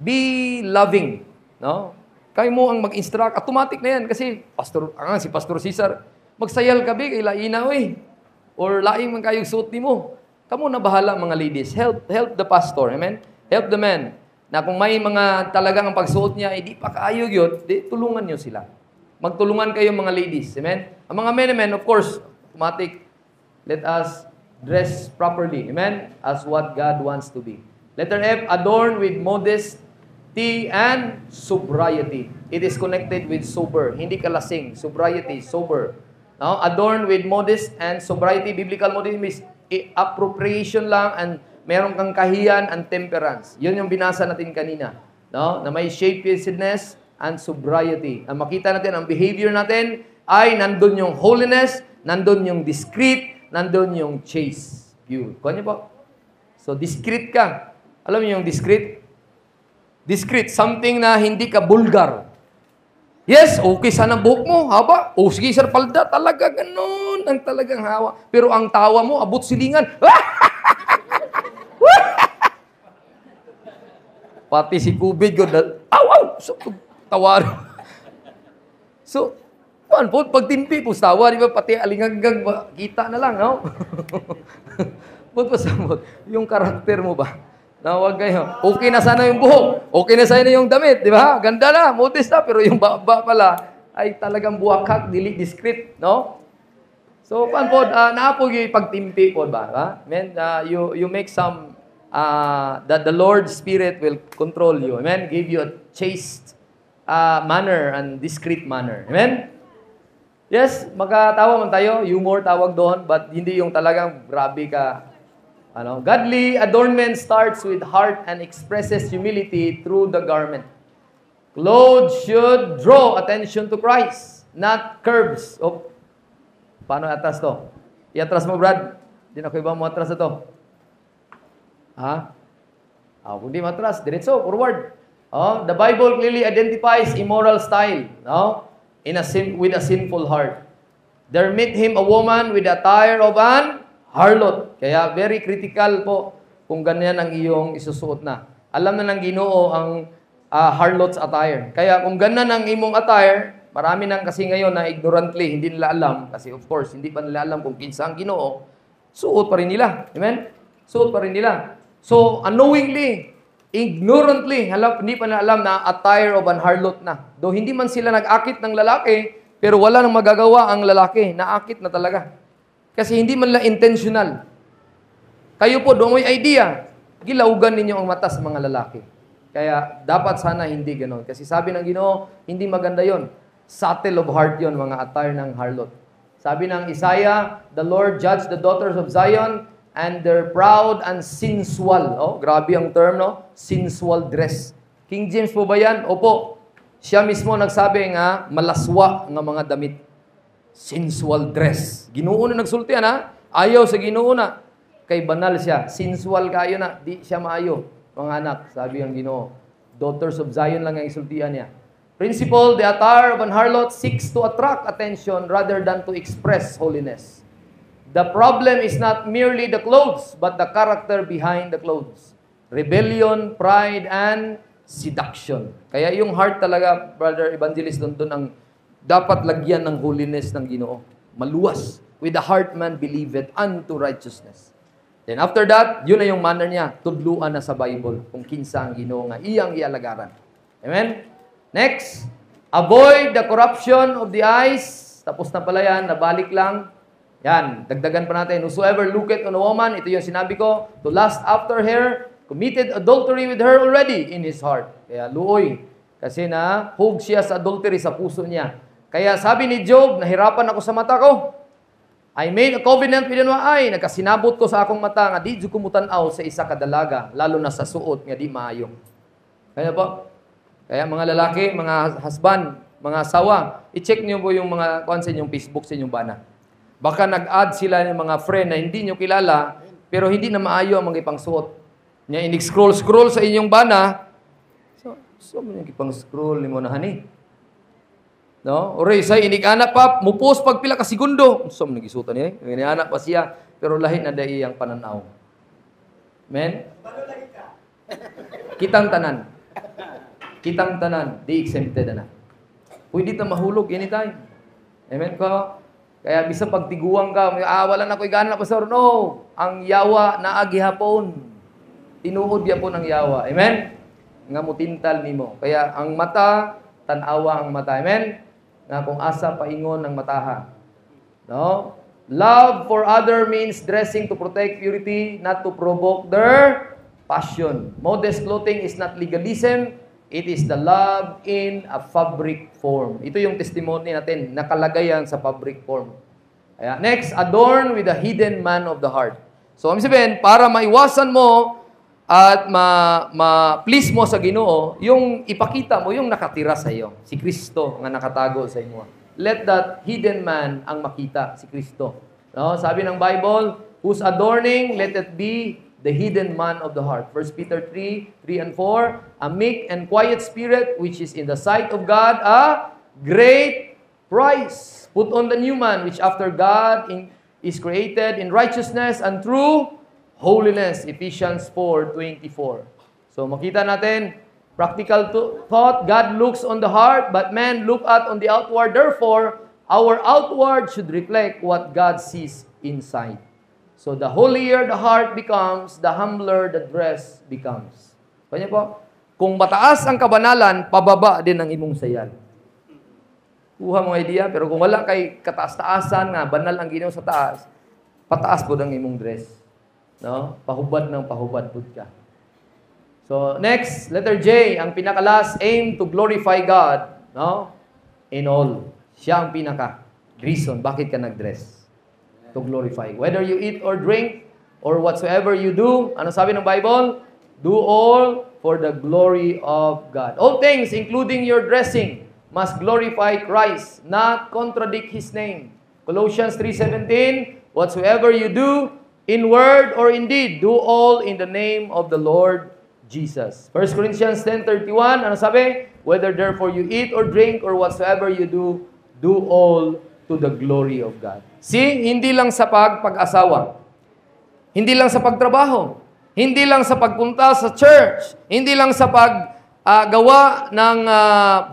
S1: be loving. No? Kaya mo ang mag-instruct. Automatic na yan. Kasi si Pastor Cesar, magsayal ka kay laina, or laing man kayong suot ni mo. Kamu na bahala mga ladies. Help the pastor. Amen? Help the men. Na kung may mga talagang ang pagsuot niya, di pa kaayog yun, tulungan niyo sila. Magtulungan kayo mga ladies. Amen? Ang mga men, of course, automatic, let us dress properly. Amen? As what God wants to be. Letter F, adorn with modesty and sobriety. It is connected with sober. Hindi ka lasing. Sobriety, sober. No? Adorn with modest and sobriety. Biblical modesty means appropriation lang and meron kang kahiyan and temperance. Yun yung binasa natin kanina. No? Na may shamefacedness and sobriety. Ang makita natin, ang behavior natin ay nandun yung holiness, nandun yung discreet, nandun yung chaste. Pure. Kuha niyo po? So, discreet ka. Alam niyo yung discreet? Discreet, something na hindi ka vulgar. Yes, okay sana buhok mo, haba. Sige, sir, palda, talaga ganun ang talagang hawa. Pero ang tawa mo, abot silingan. Pati si Kubid ko, aw! So, tawari. So, paano po, pagtimpi po, tawa, di ba? Pati alinganggang, kita na lang, no? Ba't pasamot? Yung karakter mo ba? Na huwag kayo. Okay na sana yung buhok. Okay na sana yung damit, di ba? Ganda na, modest na, pero yung baba pala ay talagang buwakak, dili discreet, no? So, paano po, naapo yung pagtimpi po ba? Amen? You make some, that the Lord's Spirit will control you. Amen? Give you a chaste manner and discreet manner. Amen? Yes, magkatawa man tayo, humor tawag doon, but hindi yung talagang grabe ka. Godly adornment starts with heart and expresses humility through the garment. Clothes should draw attention to Christ, not curves. Oh, paano atras to? Iatras mo, Brad. Hindi na ko ibang mo atras na to. Ha? Kung di matras, diretso, forward. The Bible clearly identifies immoral style. No? With a sinful heart. There met him a woman with the attire of an harlot. Kaya very critical po kung ganyan ang iyong isusuot na. Alam na ng Ginoo ang harlot's attire. Kaya kung ganyan ang imong attire, marami nang kasi ngayon na ignorantly, hindi nila alam. Kasi of course, hindi pa nila alam kung kinsa ang Ginoo. Suot pa rin nila. Amen? Suot pa rin nila. So, unknowingly, ignorantly, hindi pa na alam na attire of an harlot na. Though hindi man sila nag-akit ng lalaki, pero wala nang magagawa ang lalaki. Naakit na talaga. Kasi hindi man lang intentional. Kayo po, doon may idea. Gilaugan ninyo ang mata sa mga lalaki. Kaya dapat sana hindi ganon. Kasi sabi ng Ginoo, hindi maganda yon. Subtle of heart yon, mga attire ng harlot. Sabi ng Isaiah, the Lord judged the daughters of Zion and their proud and sensual. Oh, grabe ang term, no? Sensual dress. King James po ba yan? Opo. Siya mismo nagsabi nga, malaswa ng mga damit. Sensual dress. Ginoo na nagsultihan, ha? Ayaw sa Ginoo na. Kay banal siya. Sensual kayo na. Di siya maayo. Mga anak, sabi ang Ginoo. Daughters of Zion lang ang isultihan niya. Principle, the attire of an harlot seeks to attract attention rather than to express holiness. The problem is not merely the clothes, but the character behind the clothes. Rebellion, pride, and seduction. Kaya yung heart talaga, Brother Evangelist, doon ang dapat lagyan ng holiness ng Ginoo. Maluwas. With the heart man believeth unto righteousness. Then after that, yun na yung manner niya. Tudluan na sa Bible kung kinsa ang Ginoo nga iyang ialagaran. Amen? Next, avoid the corruption of the eyes. Tapos na pala yan, nabalik lang. Yan, dagdagan pa natin. Whosoever looketh on a woman, ito yung sinabi ko, to lust after her, committed adultery with her already in his heart. Kaya luoy. Kasi na, hug siya sa adultery sa puso niya. Kaya sabi ni Job, nahirapan ako sa mata ko. I made a covenant with my eye. Nagkasinabot ko sa akong mata nga di ko mutanaw sa isa kadalaga, lalo na sa suot nga di maayo. Kaya po, kaya mga lalaki, mga husband, mga asawa, i-check niyo po yung mga kuan sa inyong Facebook, sa inyong bana. Baka nag-add sila ng mga friend na hindi nyo kilala, pero hindi na maayo ang mga ipangsuot. Nya inig-scroll sa inyong bana, so mo yung ipang-scroll ni mo na hani. No? Ore, say inig-anak pa, mupos pagpila ka segundo. So mo nagisutan niya, inig-anak pa siya, pero lahi na dai ang pananaw. Amen? Kitang tanan. Kitang tanan, di exempted na. Pwede ta mahulog anytime. Amen ko? Kaya bisa pagtiguang ka, wala na ko'y gana, Pastor. No, ang yawa na agihapon. Tinuod yapon ang yawa. Amen? Nga mutintal nimo. Kaya ang mata, tanawa ang mata. Amen? Nga kung asa paingon ang mataha. No? Love for other means dressing to protect purity, not to provoke their passion. Modest clothing is not legalism. It is the love in a fabric form. Ito yung testimony natin. Nakalagay yan sa fabric form. Ayan. Next, adorn with the hidden man of the heart. So, sabihin, para maiwasan mo at ma-please mo sa Ginoo, yung ipakita mo, yung nakatira sa iyo. Si Kristo nga nakatago sa inyo. Let that hidden man ang makita, si Kristo. No? Sabi ng Bible, whose adorning, let it be the hidden man of the heart. 1 Peter 3 and 4, a meek and quiet spirit, which is in the sight of God, a great price. Put on the new man, which after God is created in righteousness and true holiness. Ephesians 4:24. So makita natin, practical thought, God looks on the heart, but man look at on the outward. Therefore, our outward should reflect what God sees inside. So the holier the heart becomes, the humbler the dress becomes. Kanya po, kung mataas ang kabanalan, pababa din ang imong sayal. Kuha mong idea, pero kung wala kay kataas-taasan nga, banal ang Ginoo sa taas, pataas po ang imong dress. No? Pahubad ng pahubad po ka. So, next, letter J, ang pinakalas, aim to glorify God, no? In all. Siya ang reason, bakit ka nag-dress? To glorify. Whether you eat or drink, or whatsoever you do, ano sabi ng Bible? Do all for the glory of God. All things, including your dressing, must glorify Christ, not contradict His name. Colossians 3:17, whatsoever you do, in word or in deed, do all in the name of the Lord Jesus. 1 Corinthians 10:31, ano sabi? Whether therefore you eat or drink or whatsoever you do, do all to the glory of God. See, hindi lang sa pag-asawa, hindi lang sa pagtrabaho, hindi lang sa pagpunta sa church, hindi lang sa paggawa ng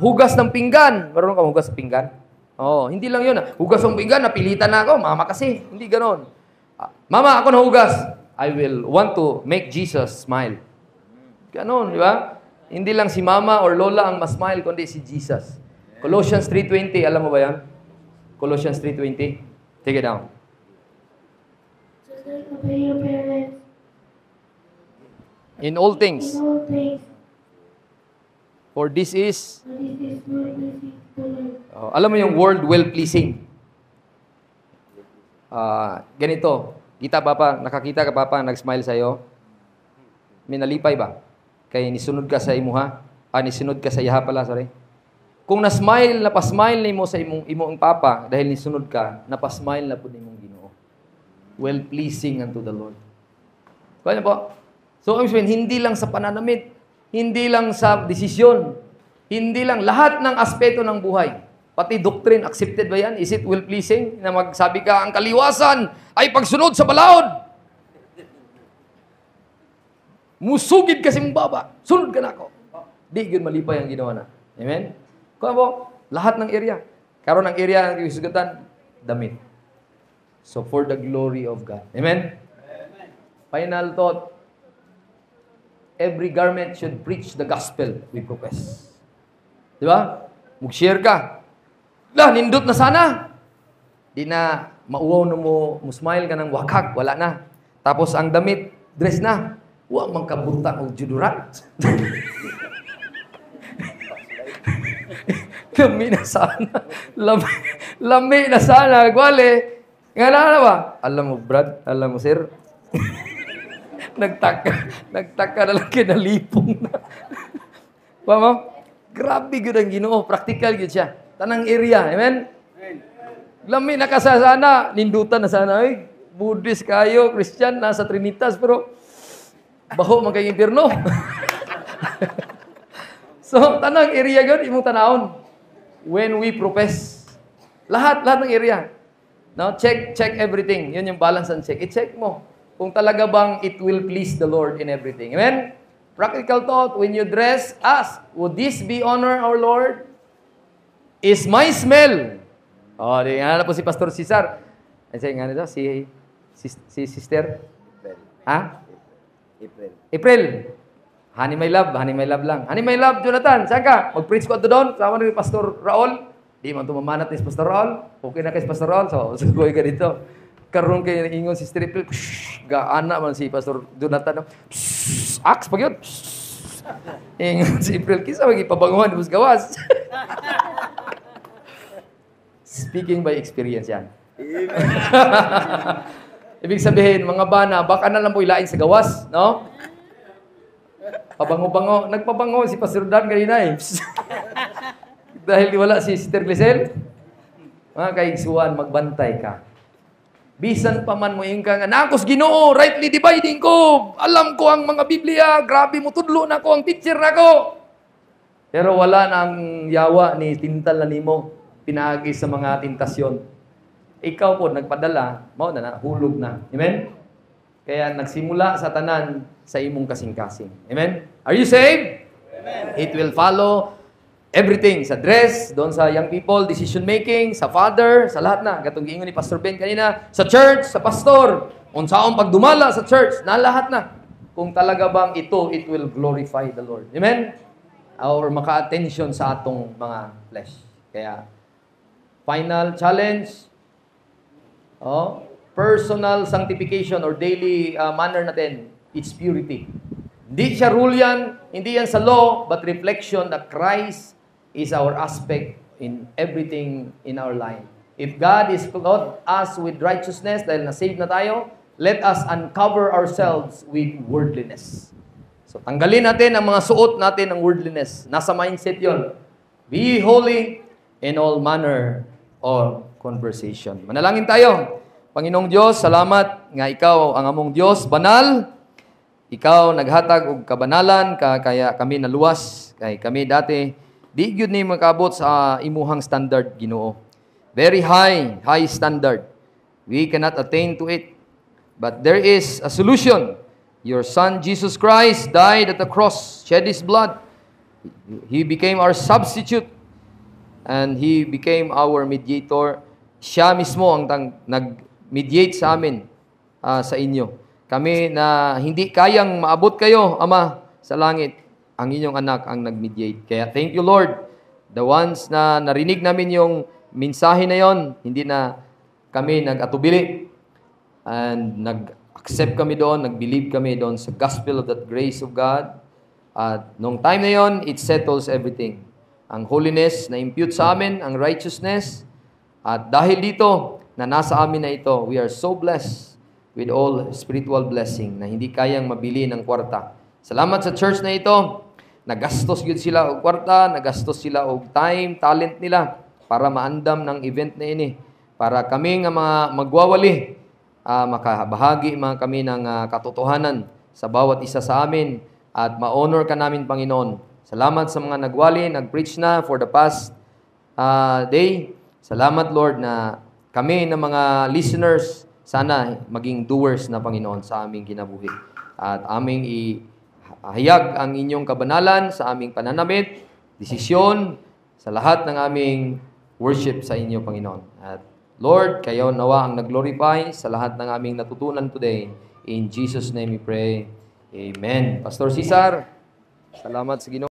S1: hugas ng pinggan. Meron ka hugas ng pinggan? Oh, hindi lang yun. Hugas ng pinggan, napilitan na ako. Mama kasi, hindi ganon. Mama, ako na hugas. I will want to make Jesus smile. Ganon, di ba? Hindi lang si mama or lola ang mas-smile, kundi si Jesus. Colossians 3:20, alam mo ba yan? Colossians 3:20. Take it down.
S2: Just like obey your parents
S1: In all things.
S2: in all things,
S1: For this is...
S2: for this is well pleasing to the Lord.
S1: alam mo yung word well-pleasing. Ganito. Nakakita ka pa nag-smile sa'yo? May nalipay ba? Kaya nisunod ka sa imuha? Nisunod ka sa iha pala, sorry. Kung napasmile na mo sa imong papa, dahil nisunod ka, napasmile na po na imong Ginoo. Well-pleasing unto the Lord. Kaya po? So, hindi lang sa pananamit, hindi lang sa desisyon, hindi lang lahat ng aspeto ng buhay. Pati doctrine, accepted ba yan? Is it well-pleasing? Na magsabi ka, ang kaliwasan ay pagsunod sa balaod. Musugid kasi mong baba. Sunod ka na ako. Di yun malipay ang ginawa na. Amen? Kaya po, lahat ng area. Karoon ng area ng kisugatan, damit. So, for the glory of God. Amen? Final thought. Every garment should preach the gospel we profess. Di ba? Mag-share ka. Nindot na sana. Di na, mauwaw na mo smile ka ng wakak, wala na. Tapos ang damit, dress na. Huwag magkabuta o juduran. Lami na sana. Lami na sana. Gwale. Nga na ba? Alam mo, Brad? Alam mo, sir? Nagtaka na lang kinalipong na. Mo? Grabe yun ang Ginoo. Practical yun siya. Tanang area. Amen? Lami na kasasana. Nindutan na sana. Ay, Buddhist kayo, Christian, nasa Trinitas, pero baho man kay impierno. So, tanang area yun, imong tanahon. When we profess. Lahat ng area. Now, check everything. Yun yung balance and check. I-check mo kung talaga bang it will please the Lord in everything. Amen? Practical thought, when you dress, ask, would this be honor our Lord? Is my smell? Di nga na po si Pastor Cesar. Ay, nga nito, si Sister? Ha? April. Honey, my love lang. Honey, my love, Jonathan, saan ka? Mag-preach ko ito doon. Sama ni Pastor Raul. Di man tumamanat ni Pastor Raul. Okay na kay Pastor Raul. So, sugoy ka dito. Karoon kayo ingon si April. Gaana man si Pastor Jonathan. Aks, pag yun. Ingon si April. Kisa mag-ipabanguhan. Dibus gawas. Speaking by experience yan. Ibig sabihin, mga bana, baka na lang po ilain sa gawas, no? Pabango-bango. Nagpabango si Pastor Dan kanina eh. Dahil wala si Sister Glisel. Mga kaigsuan, magbantay ka. Bisan pa man mo yung ka nga, nakos Ginoo, rightly dividing ko. Alam ko ang mga Biblia. Grabe mo, tudlo na ko, ang teacher na ko. Pero wala na ang yawa ni tintal na nimo. Pinagi sa mga tentasyon. Ikaw po, nagpadala, hulog na. Amen? Kaya nagsimula sa tanan sa imong kasing-kasing. Amen? Are you saved? Amen. It will follow everything. Sa dress, doon sa young people, decision making, sa father, sa lahat na. Gatong giingon ni Pastor Ben kanina, sa church, sa pastor, unsaong pagdumala sa church, na lahat na. Kung talaga bang ito, it will glorify the Lord. Amen? Or maka-attention sa atong mga flesh. Kaya, final challenge, personal sanctification or daily manner natin, it's purity. Hindi siya rule yan, hindi yan sa law, but reflection that Christ is our aspect in everything in our life. If God is clothed us with righteousness, dahil na-save na tayo, let us uncover ourselves with worldliness. So, tanggalin natin ang mga suot natin ng worldliness. Nasa mindset yon. Be holy in all manner of conversation. Manalangin tayo. Panginoong Diyos, salamat nga ikaw ang among Diyos, banal. Ikaw naghatag og kabanalan, kaya kami naluwas. Kay kami dati, di gyud ni makabot sa imuhang standard, Ginoo. Very high standard. We cannot attain to it. But there is a solution. Your Son, Jesus Christ, died at the cross, shed His blood. He became our substitute. And He became our mediator. Siya mismo ang nag-mediate sa amin, sa inyo. Kami na hindi kayang maabot kayo, Ama, sa langit, ang inyong anak ang nag-mediate. Kaya thank you, Lord. The ones na narinig namin yung mensahe na yon, hindi na kami nag-atubili. And nag-accept kami doon, nag-believe kami doon sa gospel of that grace of God. At nung time na yon, it settles everything. Ang holiness na impute sa amin, ang righteousness. At dahil dito, na nasa amin na ito, we are so blessed with all spiritual blessing na hindi kayang mabili ng kwarta. Salamat sa church na ito. Nagastos yun sila og kwarta, nagastos sila og time, talent nila para maandam ng event na ini. Para kami nga mga magwawali, makabahagi mga kami ng katotohanan sa bawat isa sa amin at ma-honor ka namin, Panginoon. Salamat sa mga nagwali, nag-preach na for the past day. Salamat, Lord, na kami na mga listeners, sana maging doers na, Panginoon, sa aming kinabuhi. At aming ihayag ang inyong kabanalan sa aming pananamit, desisyon, sa lahat ng aming worship sa inyo, Panginoon. At Lord, kayo nawa ang nag-glorify sa lahat ng aming natutunan today. In Jesus' name we pray. Amen. Pastor Cesar, salamat sa Ginoo.